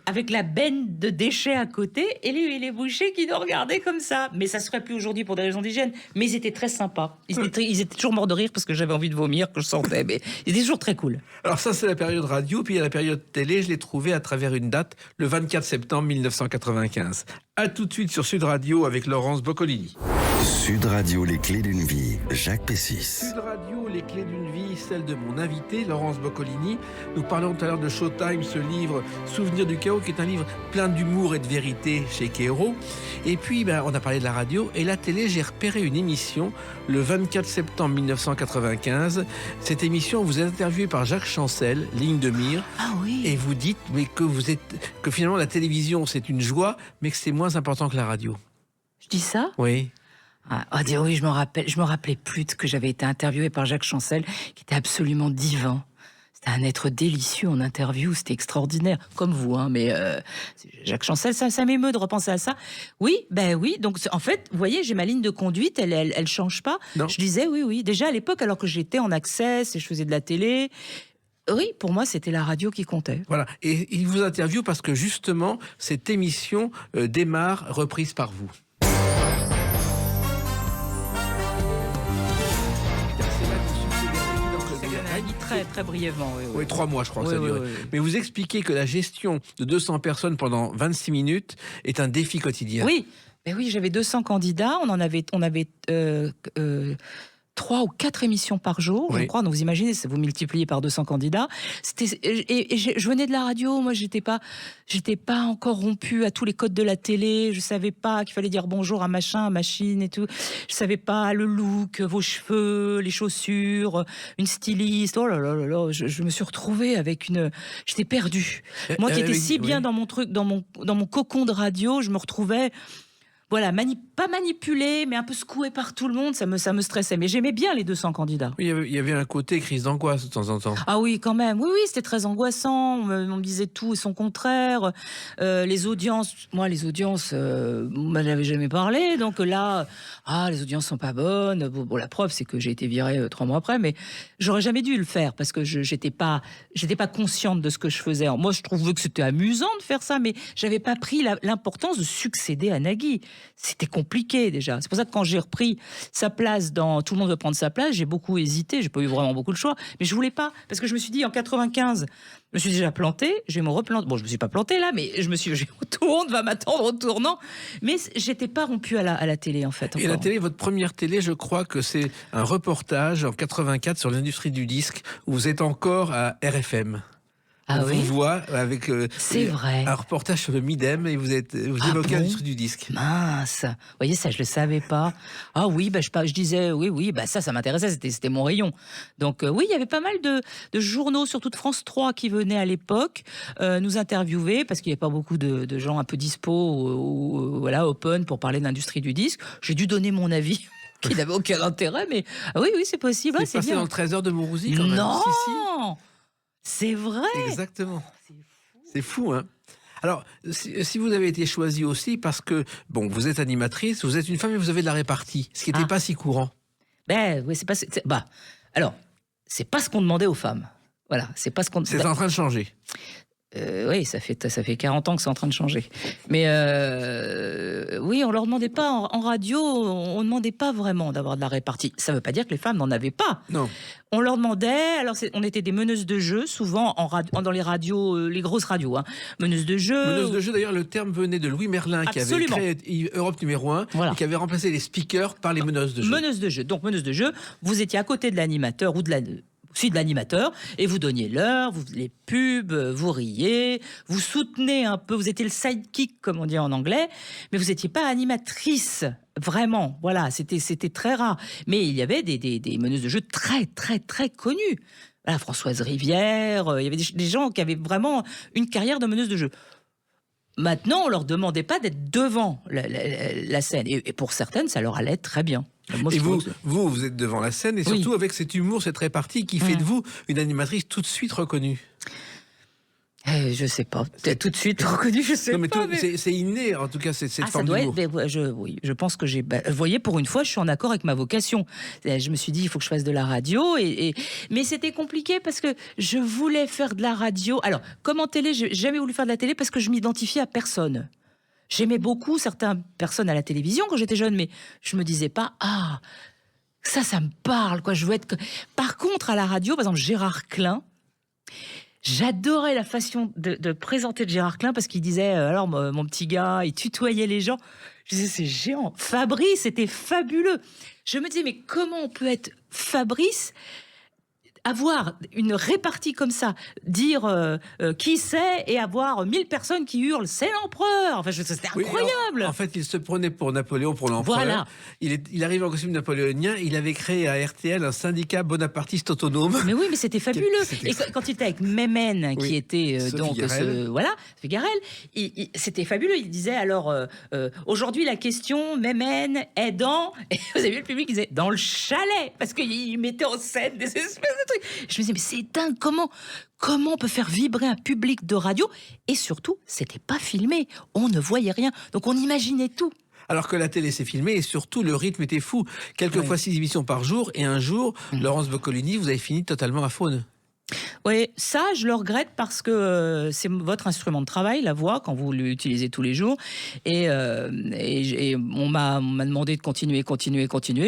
avec la benne de déchets à côté et les bouchers qui nous regardaient comme ça. Mais ça ne se ferait plus aujourd'hui pour des raisons d'hygiène. Mais ils étaient très sympas. Ils étaient toujours morts de rire parce que j'avais envie de vomir, que je sentais. Mais ils étaient toujours très cool. Alors ça, c'est la période radio, puis il y a la période télé. Je l'ai trouvé à travers une date, le 24 septembre 1995. À tout de suite sur Sud Radio avec Laurence Boccolini. Sud Radio, les clés d'une vie, Jacques Pessis. Sud Radio, les clés d'une vie, celle de mon invité, Laurence Boccolini. Nous parlons tout à l'heure de Showtime, ce livre Souvenir du chaos, qui est un livre plein d'humour et de vérité chez Kero. Et puis, on a parlé de la radio et la télé. J'ai repéré une émission le 24 septembre 1995. Cette émission, vous êtes interviewé par Jacques Chancel, Ligne de mire. Ah oui. Et vous dites que finalement la télévision, c'est une joie, mais que c'est moins important que la radio. Je dis ça ? Oui. Oui, je me rappelais plus que j'avais été interviewée par Jacques Chancel, qui était absolument divin. C'était un être délicieux en interview, c'était extraordinaire, comme vous, mais Jacques Chancel, ça m'émeut de repenser à ça. Oui, donc en fait, vous voyez, j'ai ma ligne de conduite, elle change pas. Non. Je disais oui, déjà à l'époque, alors que j'étais en access et je faisais de la télé. Oui, pour moi, c'était la radio qui comptait. Voilà, et il vous interviewe parce que justement, cette émission démarre reprise par vous. Très, très brièvement. Oui, 3 mois, je crois que ça durait. Mais vous expliquez que la gestion de 200 personnes pendant 26 minutes est un défi quotidien. Oui, j'avais 200 candidats. On avait 3 ou 4 émissions par jour, je crois. Donc vous imaginez, vous multipliez par 200 candidats. Je venais de la radio, moi j'étais pas encore rompue à tous les codes de la télé. Je savais pas qu'il fallait dire bonjour à machin, à machine et tout. Je savais pas le look, vos cheveux, les chaussures, une styliste. Oh là là là là, je me suis retrouvée avec j'étais perdue. Moi qui étais si bien dans mon truc, dans mon cocon de radio, je me retrouvais. Voilà, pas manipulé, mais un peu secoué par tout le monde, ça me stressait. Mais j'aimais bien les 200 candidats. Oui, il y avait un côté crise d'angoisse de temps en temps. Ah oui, quand même. Oui, c'était très angoissant. On me disait tout et son contraire. Les audiences, moi, j'avais jamais parlé. Donc là, les audiences sont pas bonnes. Bon, la preuve, c'est que j'ai été virée 3 mois après. Mais j'aurais jamais dû le faire parce que j'étais pas consciente de ce que je faisais. Alors, moi, je trouvais que c'était amusant de faire ça, mais j'avais pas pris l'importance de succéder à Nagui. c'était compliqué déjà. C'est pour ça que quand j'ai repris sa place dans Tout le monde veut prendre sa place, j'ai beaucoup hésité, j'ai pas eu vraiment beaucoup de choix, mais je voulais pas, parce que je me suis dit en 95, je me suis déjà plantée, je vais me replanter. Bon, je me suis pas plantée là, mais je me suis dit, tout le monde va m'attendre au tournant. Mais j'étais pas rompue à la télé en fait. Et la télé, votre première télé, je crois que c'est un reportage en 84 sur l'industrie du disque où vous êtes encore à RFM. Ah on oui, vous voit avec c'est vrai. un reportage sur le Midem et vous évoquez bon l'industrie du disque. Mince, vous voyez ça, je le savais pas. Ah oui, je disais oui, ça m'intéressait, c'était mon rayon. Donc oui, il y avait pas mal de journaux, surtout de France 3, qui venaient à l'époque nous interviewer parce qu'il n'y avait pas beaucoup de gens un peu dispo ou voilà open pour parler de l'industrie du disque. J'ai dû donner mon avis. Qui n'avait aucun intérêt, mais oui, c'est possible. C'est passé bien. dans le Trésor de Mourouzi quand même. Non, si. C'est vrai. Exactement. C'est fou, hein. Alors, si vous avez été choisie aussi parce que, bon, vous êtes animatrice, vous êtes une femme et vous avez de la répartie, ce qui n'était pas si courant. Ben oui, alors, c'est pas ce qu'on demandait aux femmes. Voilà, c'est pas ce qu'on. C'est en train de changer. Oui, ça fait 40 ans que c'est en train de changer. Mais oui, on leur demandait pas en radio, on demandait pas vraiment d'avoir de la répartie. Ça veut pas dire que les femmes n'en avaient pas. Non. On leur demandait, alors on était des meneuses de jeu, souvent dans les radios, les grosses radios, hein. Meneuses de jeu. Meneuses de jeu, d'ailleurs, le terme venait de Louis Merlin, qui avait créé Europe numéro 1, et qui avait remplacé les speakers par les meneuses de jeu. Meneuses de jeu. Donc, meneuses de jeu, vous étiez à côté de l'animateur ou de l'animateur, et vous donniez l'heure, les pubs, vous riez, vous soutenez un peu, vous étiez le sidekick, comme on dit en anglais, mais vous n'étiez pas animatrice, vraiment, voilà, c'était très rare. Mais il y avait des meneuses de jeu très, très, très connues. Voilà, Françoise Rivière, il y avait des gens qui avaient vraiment une carrière de meneuse de jeu. Maintenant, on leur demandait pas d'être devant la scène, et pour certaines, ça leur allait très bien. Moi, et vous êtes devant la scène, et surtout avec cet humour, cette répartie qui fait de vous une animatrice tout de suite reconnue. Je sais pas, peut-être tout de suite reconnue, je sais pas. C'est inné, en tout cas, cette forme d'humour. Je pense que vous voyez, pour une fois, je suis en accord avec ma vocation. Je me suis dit, il faut que je fasse de la radio, mais c'était compliqué parce que je voulais faire de la radio. Alors, comme en télé, j'ai jamais voulu faire de la télé parce que je m'identifiais à personne. J'aimais beaucoup certaines personnes à la télévision quand j'étais jeune, mais je me disais pas, ça me parle, quoi. Je veux être. Par contre, à la radio, par exemple, Gérard Klein. J'adorais la façon de présenter de Gérard Klein parce qu'il disait, alors mon petit gars, il tutoyait les gens. Je disais, c'est géant. Fabrice, c'était fabuleux. Je me disais, mais comment on peut être Fabrice, avoir une répartie comme ça, dire qui c'est et avoir 1000 personnes qui hurlent, c'est l'empereur. Enfin, c'était incroyable. En fait, il se prenait pour Napoléon, pour l'empereur. Voilà. Il arrive en costume napoléonien. Il avait créé à RTL un syndicat bonapartiste autonome. Mais oui, mais c'était fabuleux. Et quand il était avec Mémène, qui était Figarel, c'était fabuleux. Il disait alors aujourd'hui la question Mémène est dans. Et vous avez vu le public qui disait dans le chalet parce qu'il mettait en scène des espèces de trucs. Je me disais mais c'est dingue, comment on peut faire vibrer un public de radio, et surtout c'était pas filmé, on ne voyait rien, donc on imaginait tout. Alors que la télé s'est filmée et surtout le rythme était fou. Quelquefois 6 émissions par jour, et un jour, Laurence Boccolini, vous avez fini totalement à faune. Oui, ça, je le regrette parce que c'est votre instrument de travail, la voix, quand vous l'utilisez tous les jours. Et on m'a demandé de continuer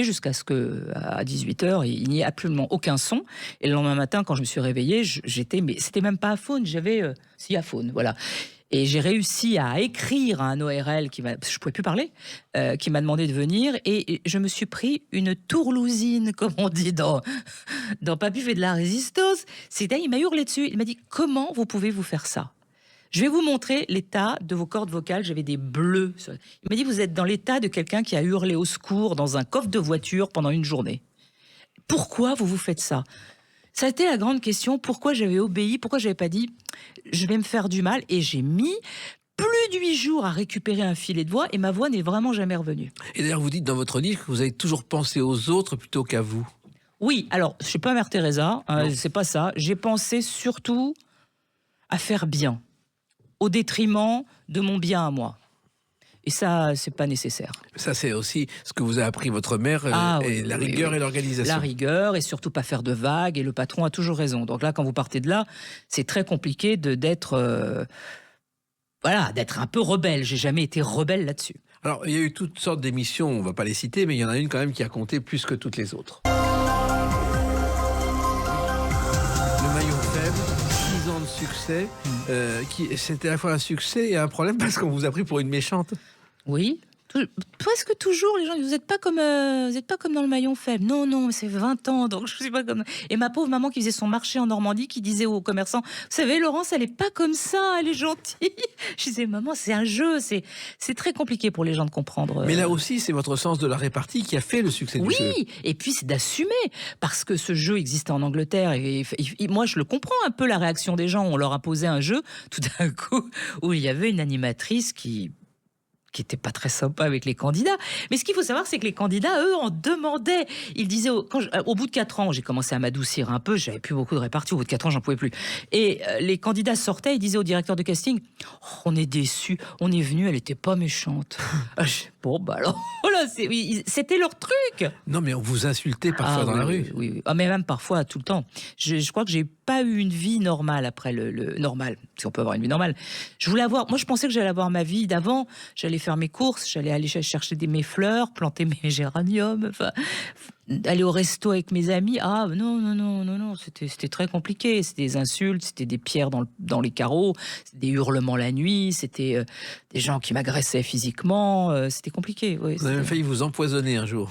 jusqu'à ce qu'à 18h, il n'y ait absolument aucun son. Et le lendemain matin, quand je me suis réveillée, mais c'était même pas à faune, j'avais à faune, voilà. Et j'ai réussi à écrire à un ORL je pouvais plus parler, qui m'a demandé de venir, et je me suis pris une tourlousine, comme on dit dans Papy fait de la résistance. Il m'a hurlé dessus. Il m'a dit, comment vous pouvez vous faire ça? Je vais vous montrer l'état de vos cordes vocales. J'avais des bleus. Il m'a dit, vous êtes dans l'état de quelqu'un qui a hurlé au secours dans un coffre de voiture pendant une journée. Pourquoi vous faites ça? Ça a été la grande question, pourquoi j'avais obéi, pourquoi j'avais pas dit je vais me faire du mal, et j'ai mis plus de 8 jours à récupérer un filet de voix, et ma voix n'est vraiment jamais revenue. Et d'ailleurs, vous dites dans votre livre que vous avez toujours pensé aux autres plutôt qu'à vous. Oui, alors je suis pas Mère Teresa, c'est pas ça. J'ai pensé surtout à faire bien, au détriment de mon bien à moi. Et ça, c'est pas nécessaire. Ça, c'est aussi ce que vous a appris votre mère, et la rigueur et l'organisation. La rigueur, et surtout pas faire de vagues, et le patron a toujours raison. Donc là, quand vous partez de là, c'est très compliqué d'être un peu rebelle. J'ai jamais été rebelle là-dessus. Alors, il y a eu toutes sortes d'émissions, on ne va pas les citer, mais il y en a une quand même qui a compté plus que toutes les autres. Le maillon faible, 6 ans de succès, c'était à la fois un succès et un problème parce qu'on vous a pris pour une méchante. Oui. Presque toujours, les gens disent, vous n'êtes pas comme dans le maillon faible. Non, c'est 20 ans, donc je suis pas comme... Et ma pauvre maman qui faisait son marché en Normandie, qui disait aux commerçants, vous savez, Laurence, elle est pas comme ça, elle est gentille. Je disais, maman, c'est un jeu, c'est très compliqué pour les gens de comprendre. Mais là aussi, c'est votre sens de la répartie qui a fait le succès du jeu. Oui, et puis c'est d'assumer, parce que ce jeu existait en Angleterre, et moi je le comprends un peu, la réaction des gens. On leur a posé un jeu, tout d'un coup, où il y avait une animatrice qui était pas très sympa avec les candidats. Mais ce qu'il faut savoir, c'est que les candidats, eux, en demandaient. Ils disaient, au bout de 4 ans, j'ai commencé à m'adoucir un peu, j'avais plus beaucoup de répartie, au bout de 4 ans, j'en pouvais plus. Et les candidats sortaient, ils disaient au directeur de casting, on est déçus, on est venu, elle était pas méchante. Bon, bah alors, voilà, c'était leur truc. Non, mais on vous insultait parfois dans la rue. Oui. Ah, mais même parfois, tout le temps. Je crois que j'ai pas eu une vie normale après le normal, si on peut avoir une vie normale. Moi je pensais que j'allais avoir ma vie d'avant, j'allais faire mes courses, j'allais aller chercher mes fleurs, planter mes géraniums, aller au resto avec mes amis. Ah non, c'était très compliqué. C'était des insultes, c'était des pierres dans les carreaux, des hurlements la nuit, c'était des gens qui m'agressaient physiquement, c'était compliqué. Oui, vous avez failli vous empoisonner un jour.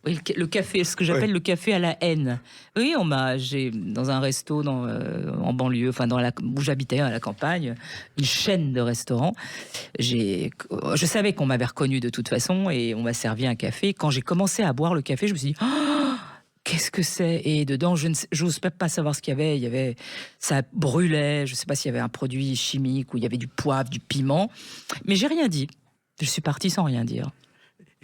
Oui, le café, ce que j'appelle le café à la haine. Oui, j'ai dans un resto en banlieue, où j'habitais à la campagne, une chaîne de restaurants. Je savais qu'on m'avait reconnu de toute façon et on m'a servi un café. Quand j'ai commencé à boire le café, je me suis dit, qu'est-ce que c'est? Et dedans, je n'ose pas savoir ce qu'il y avait. Ça brûlait. Je ne sais pas s'il y avait un produit chimique ou il y avait du poivre, du piment. Mais j'ai rien dit. Je suis partie sans rien dire.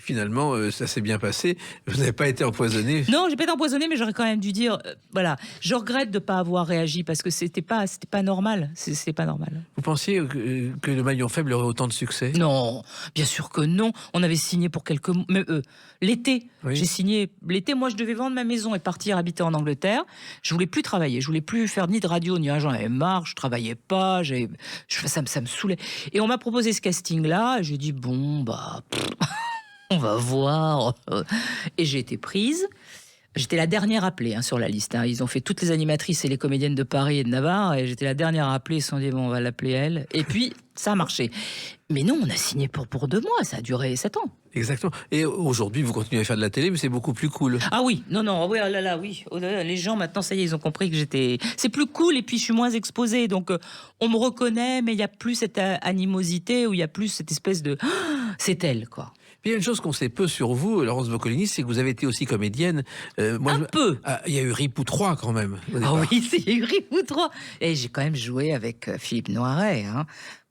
Finalement, ça s'est bien passé. Vous n'avez pas été empoisonné. Non, j'ai pas été empoisonné, mais j'aurais quand même dû dire, voilà, je regrette de pas avoir réagi parce que c'était pas normal. C'était pas normal. Vous pensiez que le maillon faible aurait autant de succès? Non, bien sûr que non. On avait signé pour quelques mois. Mais l'été, j'ai signé. L'été, moi, je devais vendre ma maison et partir habiter en Angleterre. Je voulais plus travailler. Je voulais plus faire ni de radio ni rien. J'en avais marre. Je travaillais pas. Ça me saoulait. Et on m'a proposé ce casting-là. Et j'ai dit bon, bah. On va voir. Et j'ai été prise. J'étais la dernière appelée sur la liste. Ils ont fait toutes les animatrices et les comédiennes de Paris et de Navarre. Et j'étais la dernière appelée. Ils se sont dit, bon, on va l'appeler elle. Et puis, ça a marché. Mais non, on a signé pour 2 mois. Ça a duré 7 ans. Exactement. Et aujourd'hui, vous continuez à faire de la télé, mais c'est beaucoup plus cool. Ah oui, non, oui, oh là là, oui. Oh là là, les gens, maintenant, ça y est, ils ont compris que c'est plus cool et puis je suis moins exposée. Donc, on me reconnaît, mais il n'y a plus cette animosité ou il n'y a plus cette espèce de... c'est elle, quoi. Puis il y a une chose qu'on sait peu sur vous, Laurence Boccolini, c'est que vous avez été aussi comédienne. Un peu. Il y a eu Ripou 3 quand même. Ah oui, il y a eu Ripou 3. Et j'ai quand même joué avec Philippe Noiret.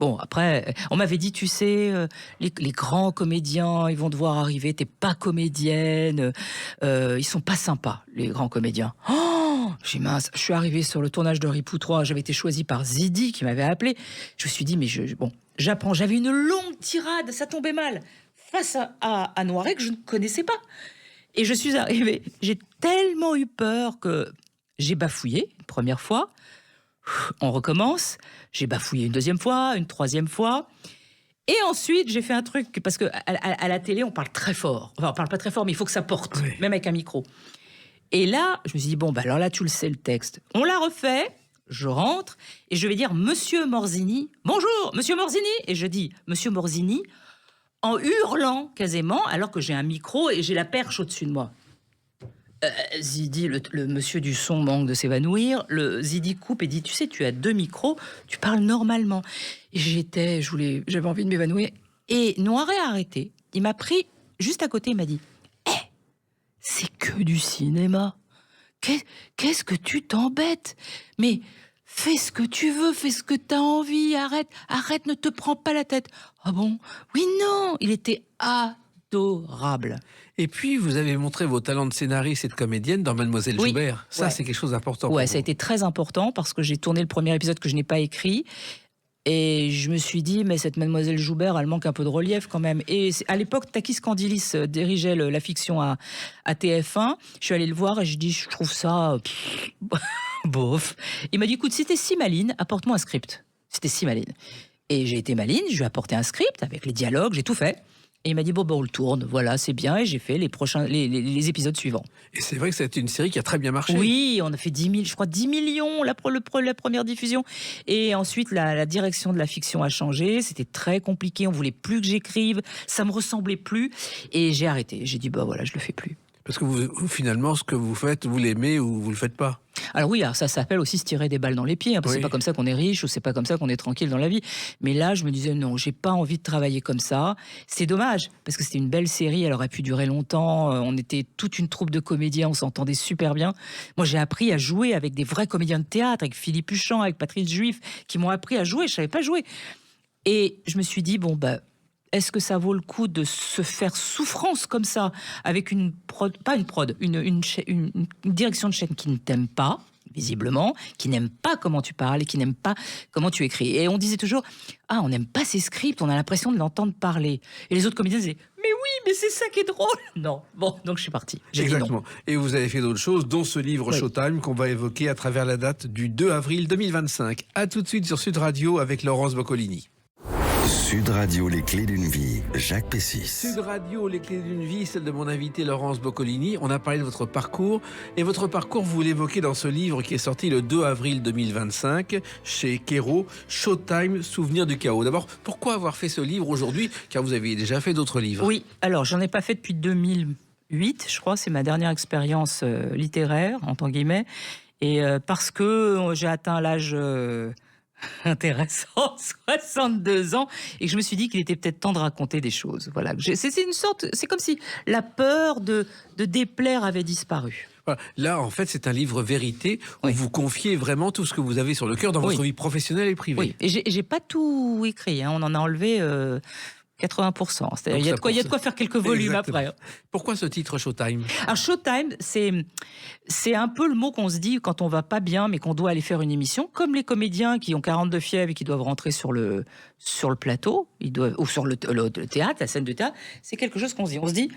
Bon, après, on m'avait dit, tu sais, les grands comédiens, ils vont devoir arriver, t'es pas comédienne. Ils sont pas sympas, les grands comédiens. Oh, j'ai mince. Je suis arrivée sur le tournage de Ripou 3, j'avais été choisie par Zidi qui m'avait appelée. Je me suis dit, mais j'apprends. J'avais une longue tirade, ça tombait mal. Face à Noiret que je ne connaissais pas. Et je suis arrivée, j'ai tellement eu peur que j'ai bafouillé une première fois, on recommence, j'ai bafouillé une deuxième fois, une troisième fois, et ensuite j'ai fait un truc, parce qu'à la télé on parle très fort, enfin on parle pas très fort mais il faut que ça porte, oui. Même avec un micro. Et là, je me suis dit, bon, alors là tu le sais le texte, on l'a refait, je rentre, et je vais dire, Monsieur Morzini, bonjour, Monsieur Morzini, et je dis, Monsieur Morzini, en hurlant quasiment, alors que j'ai un micro et j'ai la perche au-dessus de moi. Zidi, le monsieur du son manque de s'évanouir. Zidi coupe et dit, tu sais, tu as 2 micros, tu parles normalement. Et j'avais envie de m'évanouir. Et Noiret a arrêté. Il m'a pris juste à côté, il m'a dit, c'est que du cinéma. Qu'est-ce que tu t'embêtes? Mais... fais ce que tu veux, fais ce que tu as envie, arrête, ne te prends pas la tête. Ah bon? Oui, non, il était adorable. Et puis, vous avez montré vos talents de scénariste et de comédienne dans Mademoiselle Joubert. Ça, ouais. C'est quelque chose d'important. Ouais, ça a été très important parce que j'ai tourné le premier épisode que je n'ai pas écrit. Et je me suis dit, mais cette Mademoiselle Joubert, elle manque un peu de relief quand même. Et à l'époque, Takis Kandilis dirigeait la fiction à TF1. Je suis allée le voir et je dis, je trouve ça... bof. Il m'a dit, écoute, si t'es si maline, apporte-moi un script. C'était si maline. Et j'ai été maline, je lui ai apporté un script avec les dialogues, j'ai tout fait. Et il m'a dit, bon, on le tourne, voilà, c'est bien. Et j'ai fait les épisodes suivants. Et c'est vrai que c'est une série qui a très bien marché. Oui, on a fait 10 millions la première diffusion. Et ensuite, la direction de la fiction a changé. C'était très compliqué. On voulait plus que j'écrive. Ça me ressemblait plus. Et j'ai arrêté. J'ai dit, voilà, je le fais plus. Parce que finalement, ce que vous faites, vous l'aimez ou vous le faites pas. Alors oui, ça s'appelle aussi se tirer des balles dans les pieds, parce que c'est pas comme ça qu'on est riche ou c'est pas comme ça qu'on est tranquille dans la vie. Mais là, je me disais non, j'ai pas envie de travailler comme ça. C'est dommage parce que c'était une belle série, elle aurait pu durer longtemps. On était toute une troupe de comédiens, on s'entendait super bien. Moi, j'ai appris à jouer avec des vrais comédiens de théâtre, avec Philippe Huchon, avec Patrice Juif, qui m'ont appris à jouer. Je savais pas jouer. Et je me suis dit est-ce que ça vaut le coup de se faire souffrance comme ça avec une direction de chaîne qui ne t'aime pas, visiblement, qui n'aime pas comment tu parles et qui n'aime pas comment tu écris. Et on disait toujours, on n'aime pas ces scripts, on a l'impression de l'entendre parler. Et les autres comédiens disaient, mais oui, mais c'est ça qui est drôle. Non, donc je suis partie. Exactement. Et vous avez fait d'autres choses, dont ce livre Showtime qu'on va évoquer à travers la date du 2 avril 2025. À tout de suite sur Sud Radio avec Laurence Boccolini. Sud Radio, les clés d'une vie, Jacques Pessis. Sud Radio, les clés d'une vie, celle de mon invité Laurence Boccolini. On a parlé de votre parcours. Et votre parcours, vous l'évoquez dans ce livre qui est sorti le 2 avril 2025 chez Kero, Showtime, Souvenirs du chaos. D'abord, pourquoi avoir fait ce livre aujourd'hui? Car vous avez déjà fait d'autres livres. Oui, alors j'en ai pas fait depuis 2008, je crois. C'est ma dernière expérience littéraire, entre guillemets. Et parce que j'ai atteint l'âge... intéressant, 62 ans, et je me suis dit qu'il était peut-être temps de raconter des choses. Voilà, c'est comme si la peur de déplaire avait disparu. Voilà. Là, en fait, c'est un livre vérité où vous confiez vraiment tout ce que vous avez sur le cœur dans votre vie professionnelle et privée. Oui, et j'ai pas tout écrit, on en a enlevé 80%. Il y a de quoi faire quelques volumes. Exactement. Après. Pourquoi ce titre Showtime? Alors Showtime, c'est un peu le mot qu'on se dit quand on va pas bien, mais qu'on doit aller faire une émission, comme les comédiens qui ont 42 fièvres et qui doivent rentrer sur le plateau, ou sur le théâtre, la scène de théâtre. C'est quelque chose qu'on se dit. On se dit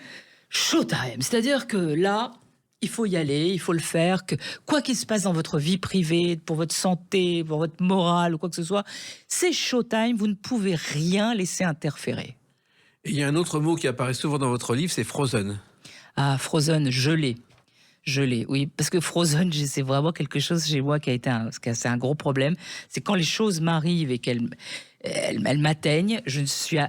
Showtime, c'est-à-dire que là, il faut y aller, il faut le faire, que quoi qu'il se passe dans votre vie privée, pour votre santé, pour votre morale ou quoi que ce soit, c'est Showtime, vous ne pouvez rien laisser interférer. Et il y a un autre mot qui apparaît souvent dans votre livre, c'est Frozen. Ah, Frozen, gelé, oui, parce que Frozen, c'est vraiment quelque chose chez moi qui a été c'est un gros problème. C'est quand les choses m'arrivent et qu'elles m'atteignent, je suis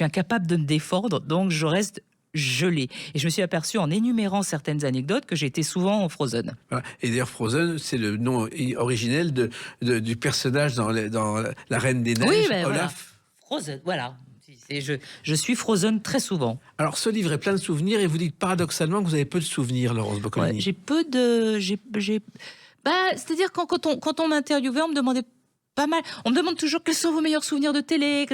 incapable de me défendre, donc je reste gelé. Et je me suis aperçu en énumérant certaines anecdotes que j'étais souvent en Frozen. Et d'ailleurs, Frozen, c'est le nom originel du personnage dans La Reine des Neiges, Olaf. Voilà. Frozen, voilà. Je suis Frozen très souvent. Alors, ce livre est plein de souvenirs et vous dites paradoxalement que vous avez peu de souvenirs, Laurence Boccolini. J'ai peu de... c'est-à-dire quand on m'interviewait, on me demandait pas mal. On me demande toujours quels sont vos meilleurs souvenirs de télé.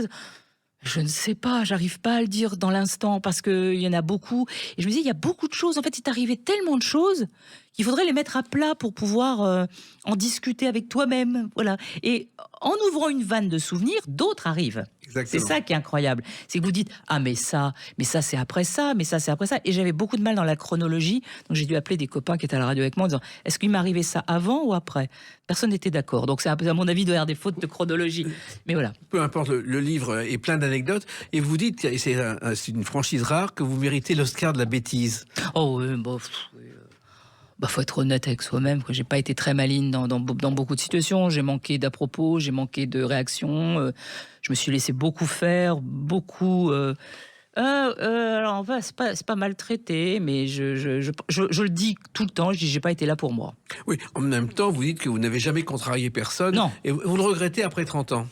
Je ne sais pas, j'arrive pas à le dire dans l'instant parce qu'il y en a beaucoup. Et je me dis, il y a beaucoup de choses. En fait, il t'est arrivé tellement de choses qu'il faudrait les mettre à plat pour pouvoir en discuter avec toi-même. Voilà. Et en ouvrant une vanne de souvenirs, d'autres arrivent. Exactement. C'est ça qui est incroyable. C'est que vous dites, mais ça c'est après ça, mais ça c'est après ça. Et j'avais beaucoup de mal dans la chronologie. Donc j'ai dû appeler des copains qui étaient à la radio avec moi en disant, est-ce qu'il m'arrivait ça avant ou après? Personne n'était d'accord. Donc c'est un peu, à mon avis, il doit y avoir des fautes de chronologie. Mais voilà. Peu importe, le livre est plein d'anecdotes. Et vous dites, et c'est une franchise rare, que vous méritez l'Oscar de la bêtise. Oh oui, faut être honnête avec soi-même. J'ai pas été très maligne dans beaucoup de situations. J'ai manqué d'à-propos, j'ai manqué de réaction. Je me suis laissé beaucoup faire, beaucoup. Alors, c'est pas maltraité, mais je le dis tout le temps. Je dis, j'ai pas été là pour moi. Oui. En même temps, vous dites que vous n'avez jamais contrarié personne. Non. Et vous le regrettez après 30 ans.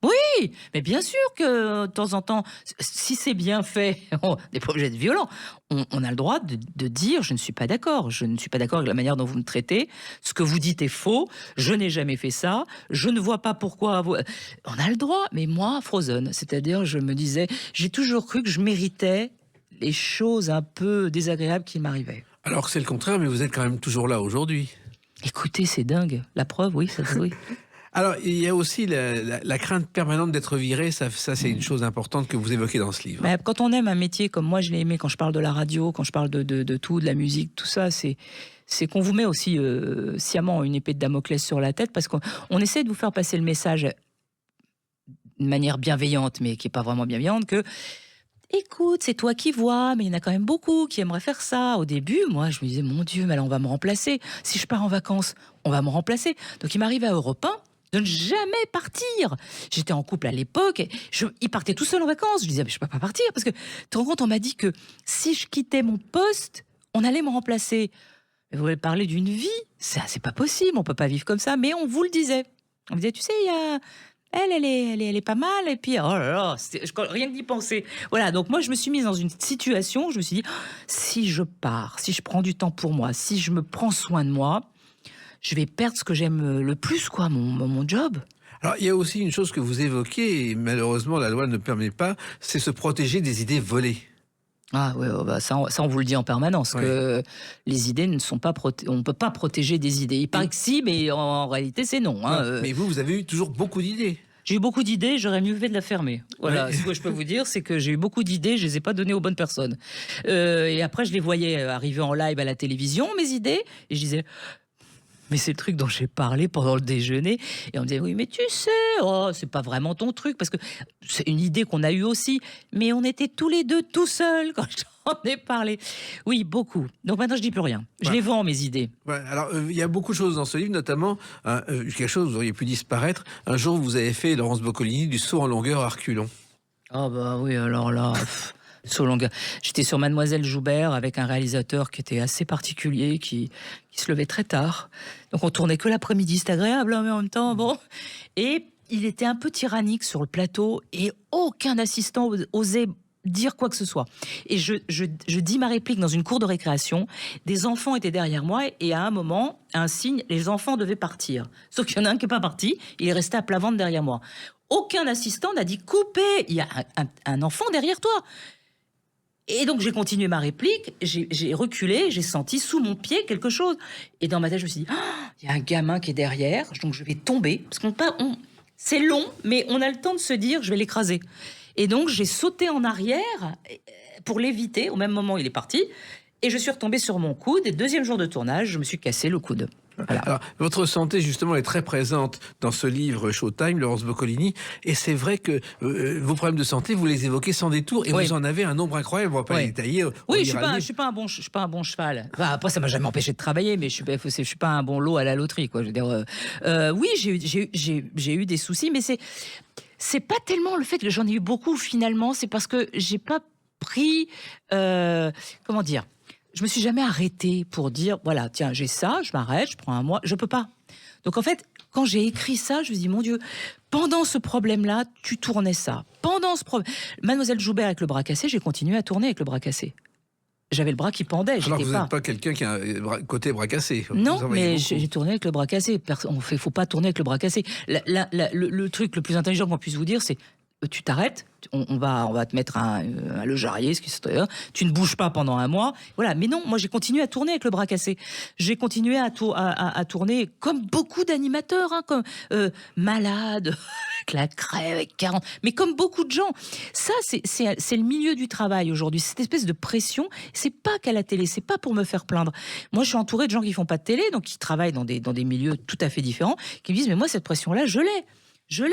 Oui, mais bien sûr que de temps en temps, si c'est bien fait, on n'est pas obligé d'être violent. On a le droit de dire je ne suis pas d'accord. Je ne suis pas d'accord avec la manière dont vous me traitez. Ce que vous dites est faux. Je n'ai jamais fait ça. Je ne vois pas pourquoi. On a le droit. Mais moi, Frozen, c'est-à-dire, je me disais, j'ai toujours cru que je méritais les choses un peu désagréables qui m'arrivaient. Alors que c'est le contraire, mais vous êtes quand même toujours là aujourd'hui. Écoutez, c'est dingue. La preuve, oui, ça oui. Alors, il y a aussi la crainte permanente d'être viré. Ça c'est une chose importante que vous évoquez dans ce livre. Mais quand on aime un métier comme moi, je l'ai aimé, quand je parle de la radio, quand je parle de tout, de la musique, tout ça, c'est qu'on vous met aussi sciemment une épée de Damoclès sur la tête parce qu'on essaie de vous faire passer le message de manière bienveillante, mais qui n'est pas vraiment bienveillante, que écoute, c'est toi qui vois, mais il y en a quand même beaucoup qui aimeraient faire ça. Au début, moi, je me disais, mon Dieu, mais là, on va me remplacer. Si je pars en vacances, on va me remplacer. Donc, il m'arrivait à Europe 1 de ne jamais partir. J'étais en couple à l'époque, il partait tout seul en vacances. Je disais, mais je peux pas partir, parce que, tu te rends compte, on m'a dit que si je quittais mon poste, on allait me remplacer. Mais vous voulez parler d'une vie? C'est pas possible, on peut pas vivre comme ça, mais on vous le disait. On me disait, tu sais, il y a... Elle est pas mal, et puis, oh là là, rien que d'y penser. Voilà, donc moi, je me suis mise dans une situation où je me suis dit, oh, si je pars, si je prends du temps pour moi, si je me prends soin de moi, je vais perdre ce que j'aime le plus, quoi, mon job. Alors, il y a aussi une chose que vous évoquez, et malheureusement, la loi ne permet pas, c'est se protéger des idées volées. Ah ouais, bah ça, on vous le dit en permanence, que les idées ne sont pas on ne peut pas protéger des idées. Il paraît que si, mais en réalité, c'est non. Hein. Mais vous avez eu toujours beaucoup d'idées. J'ai eu beaucoup d'idées, j'aurais mieux fait de la fermer. Voilà, ce que je peux vous dire, c'est que j'ai eu beaucoup d'idées, je les ai pas données aux bonnes personnes. Et après, je les voyais arriver en live à la télévision, mes idées, et je disais... Mais c'est le truc dont j'ai parlé pendant le déjeuner. Et on me disait, oui, mais tu sais, c'est pas vraiment ton truc, parce que c'est une idée qu'on a eue aussi. Mais on était tous les deux tout seuls quand j'en ai parlé. Oui, beaucoup. Donc maintenant, je dis plus rien. Je les vends, mes idées. Ouais, alors, il y a beaucoup de choses dans ce livre, notamment quelque chose que vous auriez pu disparaître. Un jour, vous avez fait, Laurence Boccolini, du saut en longueur à reculons. Ah bah oui, alors là... saut en longueur. J'étais sur Mademoiselle Joubert avec un réalisateur qui était assez particulier, qui se levait très tard. Donc on tournait que l'après-midi, c'était agréable, hein, mais en même temps, bon. Et il était un peu tyrannique sur le plateau et aucun assistant osait dire quoi que ce soit. Et je dis ma réplique dans une cour de récréation. Des enfants étaient derrière moi et à un moment, un signe, les enfants devaient partir. Sauf qu'il y en a un qui n'est pas parti, il est resté à plat ventre derrière moi. Aucun assistant n'a dit « coupez, il y a un enfant derrière toi ». Et donc, j'ai continué ma réplique, j'ai reculé, j'ai senti sous mon pied quelque chose. Et dans ma tête, je me suis dit, il y a un gamin qui est derrière, donc je vais tomber. Parce c'est long, mais on a le temps de se dire, je vais l'écraser. Et donc, j'ai sauté en arrière pour l'éviter. Au même moment, il est parti. Et je suis retombée sur mon coude. Et deuxième jour de tournage, je me suis cassé le coude. Voilà. Alors, votre santé, justement, est très présente dans ce livre Showtime, Laurence Boccolini. Et c'est vrai que vos problèmes de santé, vous les évoquez sans détour. Et vous en avez un nombre incroyable. On ne va pas les détailler. Oui, je ne suis pas un bon cheval. Enfin, après, ça ne m'a jamais empêché de travailler, mais je ne suis pas un bon lot à la loterie, quoi. Je veux dire, oui, j'ai eu des soucis, mais c'est pas tellement le fait que j'en ai eu beaucoup, finalement. C'est parce que je n'ai pas pris... comment dire ? Je me suis jamais arrêtée pour dire, voilà, tiens, j'ai ça, je m'arrête, je prends un mois, je peux pas. Donc en fait, quand j'ai écrit ça, je me dis, mon Dieu, pendant ce problème-là, tu tournais ça. Pendant ce problème, Mademoiselle Joubert avec le bras cassé, j'ai continué à tourner avec le bras cassé. J'avais le bras qui pendait. Alors que vous n'êtes pas quelqu'un qui a un côté bras cassé. Non, mais j'ai tourné avec le bras cassé. Faut pas tourner avec le bras cassé. Le truc le plus intelligent qu'on puisse vous dire, c'est tu t'arrêtes, on va te mettre le jarrier, tu ne bouges pas pendant un mois. Voilà. Mais non, moi j'ai continué à tourner avec le bras cassé. J'ai continué à tourner comme beaucoup d'animateurs, hein, comme Malade, avec la crève, avec 40. Mais comme beaucoup de gens. Ça, c'est le milieu du travail aujourd'hui. Cette espèce de pression, c'est pas qu'à la télé, c'est pas pour me faire plaindre. Moi, je suis entourée de gens qui font pas de télé, donc qui travaillent dans des milieux tout à fait différents, qui me disent, mais moi, cette pression-là, je l'ai. Je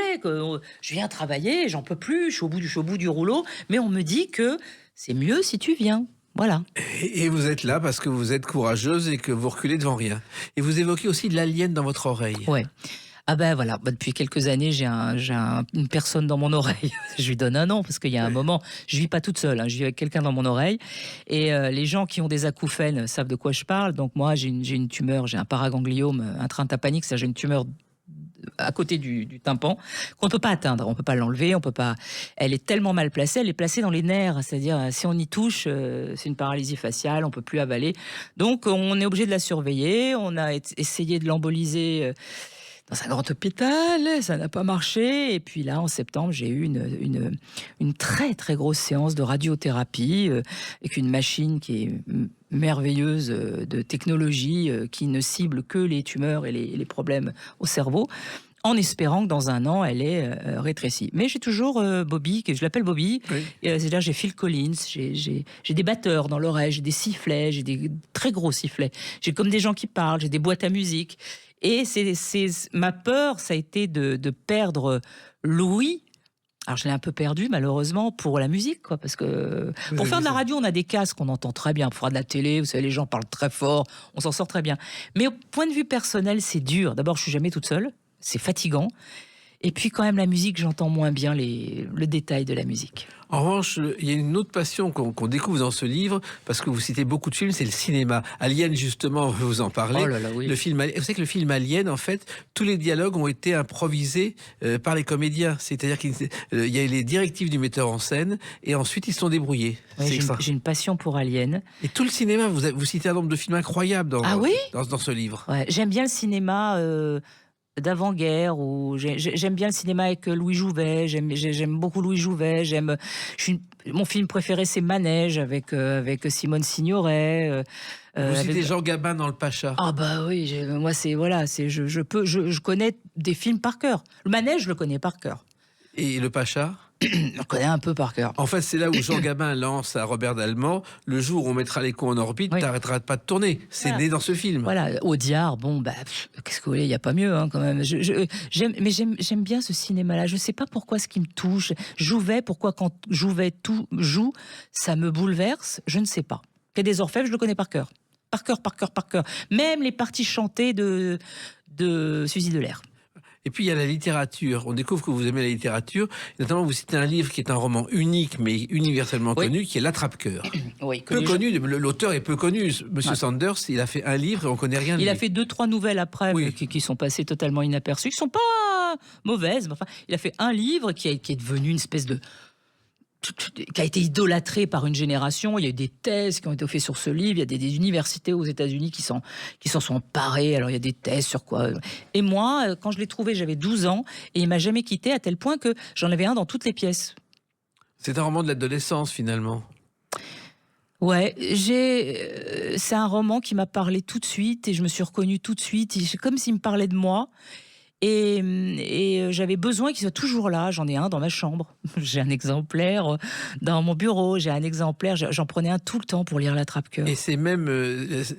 viens travailler, j'en peux plus, je suis au bout du rouleau, mais on me dit que c'est mieux si tu viens. Voilà. Et vous êtes là parce que vous êtes courageuse et que vous reculez devant rien. Et vous évoquez aussi de l'alien dans votre oreille. Ouais. Ah ben voilà, depuis quelques années, j'ai une personne dans mon oreille. Je lui donne un nom parce qu'il y a un moment, je vis pas toute seule, hein, je vis avec quelqu'un dans mon oreille. Et les gens qui ont des acouphènes savent de quoi je parle. Donc moi, j'ai une tumeur, j'ai un paragangliome, un train tympanique, c'est-à-dire j'ai une tumeur à côté du tympan, qu'on ne peut pas atteindre, on ne peut pas l'enlever, on peut pas. Elle est tellement mal placée, elle est placée dans les nerfs, c'est-à-dire si on y touche, c'est une paralysie faciale, on ne peut plus avaler. Donc on est obligé de la surveiller, on a essayé de l'emboliser dans un grand hôpital, ça n'a pas marché, et puis là en septembre j'ai eu une très très grosse séance de radiothérapie avec une machine qui est merveilleuse de technologie qui ne cible que les tumeurs et les problèmes au cerveau, en espérant que dans un an, elle est rétrécie. Mais j'ai toujours Bobby, que je l'appelle Bobby, oui. C'est-à-dire j'ai Phil Collins, j'ai des batteurs dans l'oreille, j'ai des sifflets, j'ai des très gros sifflets, j'ai comme des gens qui parlent, j'ai des boîtes à musique. Et ma peur, ça a été de perdre l'ouïe Alors, je l'ai un peu perdu, malheureusement, pour la musique, quoi, parce que pour faire de la radio, on a des casques, on entend très bien. Pour faire de la télé, vous savez, les gens parlent très fort, on s'en sort très bien. Mais au point de vue personnel, c'est dur. D'abord, je suis jamais toute seule, c'est fatigant. Et puis, quand même, la musique, j'entends moins bien le détail de la musique. En revanche, il y a une autre passion qu'on découvre dans ce livre, parce que vous citez beaucoup de films, c'est le cinéma. Alien, justement, vous en parlez. Oh là là, oui. Vous savez que le film Alien, en fait, tous les dialogues ont été improvisés par les comédiens. C'est-à-dire qu'il y a les directives du metteur en scène, et ensuite ils se sont débrouillés. Ouais, j'ai une passion pour Alien. Et tout le cinéma, vous citez un nombre de films incroyables dans ce livre. Ouais, j'aime bien le cinéma d'avant-guerre, où j'aime bien le cinéma avec Louis Jouvet, j'aime beaucoup Louis Jouvet, mon film préféré c'est Manège avec Simone Signoret. Vous citez Jean Gabin dans Le Pacha. Ah bah oui, moi je connais des films par cœur. Le Manège, je le connais par cœur. Et Le Pacha? Je le connais un peu par cœur. En fait, c'est là où Jean Gabin lance à Robert Dallemant: le jour où on mettra les cons en orbite, oui. T'arrêteras pas de tourner. C'est né dans ce film. Voilà, Audiard, bon, qu'est-ce que vous voulez, il n'y a pas mieux, hein, quand même. J'aime bien ce cinéma-là. Je ne sais pas pourquoi ce qui me touche. Jouvet, pourquoi quand Jouvet joue, ça me bouleverse, je ne sais pas. Quai des Orfèvres, je le connais par cœur. Par cœur. Même les parties chantées de Suzy Delair. Et puis il y a la littérature. On découvre que vous aimez la littérature. Notamment, vous citez un livre qui est un roman unique, mais universellement connu, qui est L'Attrape-cœur. Oui, peu connu. L'auteur est peu connu. Monsieur Sanders, il a fait un livre et on connaît rien de lui. Il a fait 2-3 nouvelles après, qui sont passées totalement inaperçues, qui sont pas mauvaises. Mais enfin, il a fait un livre qui est devenu une espèce de... qui a été idolâtré par une génération. Il y a eu des thèses qui ont été faites sur ce livre. Il y a des universités aux États-Unis qui s'en sont emparées. Alors, il y a des thèses sur quoi. Et moi, quand je l'ai trouvé, j'avais 12 ans et il m'a jamais quitté, à tel point que j'en avais un dans toutes les pièces. C'est un roman de l'adolescence, finalement. Ouais, c'est un roman qui m'a parlé tout de suite et je me suis reconnue tout de suite. C'est comme s'il me parlait de moi. Et j'avais besoin qu'il soit toujours là. J'en ai un dans ma chambre. J'ai un exemplaire dans mon bureau. J'ai un exemplaire. J'en prenais un tout le temps pour lire L'Attrape-cœur. Et c'est même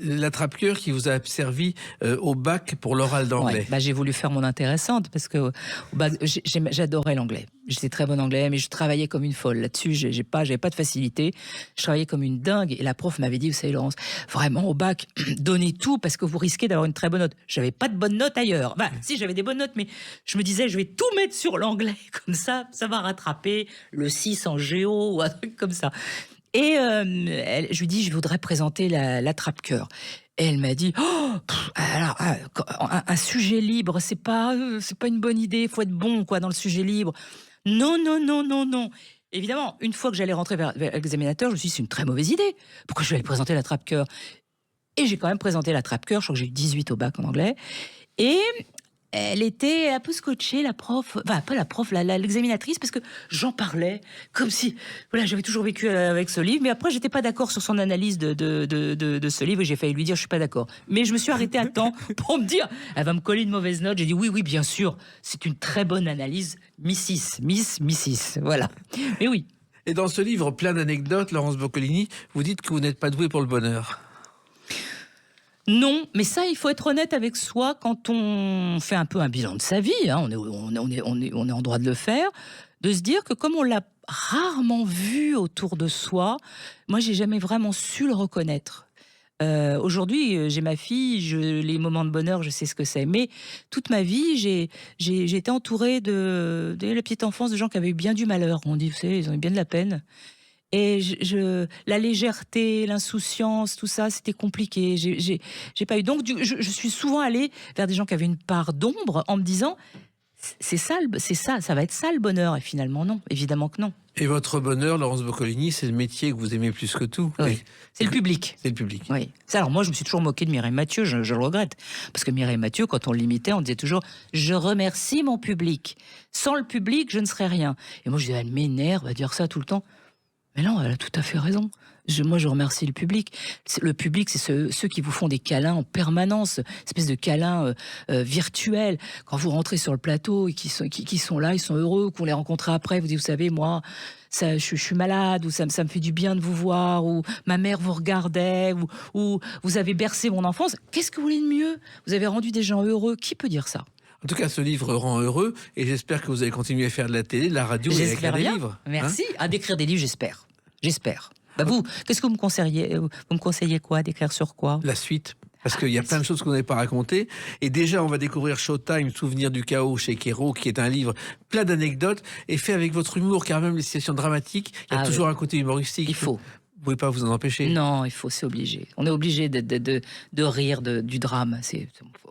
L'Attrape-cœur qui vous a servi au bac pour l'oral d'anglais. Ouais, j'ai voulu faire mon intéressante parce que j'adorais l'anglais. J'étais très bonne anglais, mais je travaillais comme une folle. Là-dessus, j'avais pas de facilité. Je travaillais comme une dingue. Et la prof m'avait dit, vous savez, Laurence, vraiment, au bac, donnez tout parce que vous risquez d'avoir une très bonne note. J'avais pas de bonne note ailleurs. Si, j'avais des bonnes notes, mais je me disais, je vais tout mettre sur l'anglais. Comme ça va rattraper le 6 en géo ou un truc comme ça. Et je lui dis, je voudrais présenter l'Attrape-cœur. Et elle m'a dit, un sujet libre, c'est pas une bonne idée. Il faut être bon, quoi, dans le sujet libre. Non. Évidemment, une fois que j'allais rentrer vers l'examinateur, je me suis dit, c'est une très mauvaise idée. Pourquoi je vais aller présenter l'Attrape-cœur? Et j'ai quand même présenté l'Attrape-cœur. Je crois que j'ai eu 18 au bac en anglais. Et elle était un peu scotchée, la prof, enfin pas la prof, l'examinatrice, parce que j'en parlais comme si, voilà, j'avais toujours vécu avec ce livre, mais après j'étais pas d'accord sur son analyse de ce livre et j'ai failli lui dire je suis pas d'accord. Mais je me suis arrêtée à temps pour me dire, elle va me coller une mauvaise note. J'ai dit oui, bien sûr, c'est une très bonne analyse, Miss, voilà. Mais oui. Et dans ce livre plein d'anecdotes, Laurence Boccolini, vous dites que vous n'êtes pas douée pour le bonheur. Non, mais ça, il faut être honnête avec soi quand on fait un peu un bilan de sa vie. Hein, on est en droit de le faire, de se dire que comme on l'a rarement vu autour de soi, moi, j'ai jamais vraiment su le reconnaître. Aujourd'hui, j'ai ma fille, les moments de bonheur, je sais ce que c'est. Mais toute ma vie, j'ai été entourée de la petite enfance de gens qui avaient eu bien du malheur. On dit, vous savez, ils ont eu bien de la peine. Et la légèreté, l'insouciance, tout ça, c'était compliqué. J'ai pas eu. Donc, je suis souvent allée vers des gens qui avaient une part d'ombre en me disant, c'est ça, ça va être ça le bonheur. Et finalement, non. Évidemment que non. Et votre bonheur, Laurence Boccolini, c'est le métier que vous aimez plus que tout. Oui. C'est le public. C'est le public. Oui. Alors moi, je me suis toujours moquée de Mireille Mathieu, je le regrette. Parce que Mireille Mathieu, quand on l'imitait, on disait toujours « Je remercie mon public. Sans le public, je ne serais rien. » Et moi, je disais « Elle m'énerve à dire ça tout le temps. » Mais non, elle a tout à fait raison. Moi, je remercie le public. Le public, c'est ceux qui vous font des câlins en permanence, espèce de câlins virtuels. Quand vous rentrez sur le plateau et qui sont là, ils sont heureux, qu'on les rencontre après, vous dites, vous savez, moi, je suis malade, ou ça me fait du bien de vous voir, ou ma mère vous regardait, ou vous avez bercé mon enfance. Qu'est-ce que vous voulez de mieux? Vous avez rendu des gens heureux. Qui peut dire ça? En tout cas, ce livre rend heureux et j'espère que vous allez continuer à faire de la télé, de la radio et à écrire des livres. Merci. À d'écrire des livres, j'espère. J'espère. Bah vous, qu'est-ce que vous me conseillez? Vous me conseillez quoi? D'écrire sur quoi? La suite. Parce qu'il y a plein de choses qu'on n'avait pas racontées. Et déjà, on va découvrir Showtime, Souvenir du chaos chez Kero, qui est un livre plein d'anecdotes et fait avec votre humour, car même les situations dramatiques, il y a toujours un côté humoristique. Il faut. Vous pouvez pas vous en empêcher. Non, il faut, c'est obligé. On est obligé de rire du drame.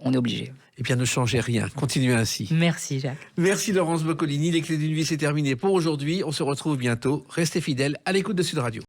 On est obligé. Eh bien, ne changez rien. Continuez ainsi. Merci, Jacques. Merci, Laurence Boccolini. Les clés d'une vie, c'est terminé pour aujourd'hui. On se retrouve bientôt. Restez fidèles à l'écoute de Sud Radio.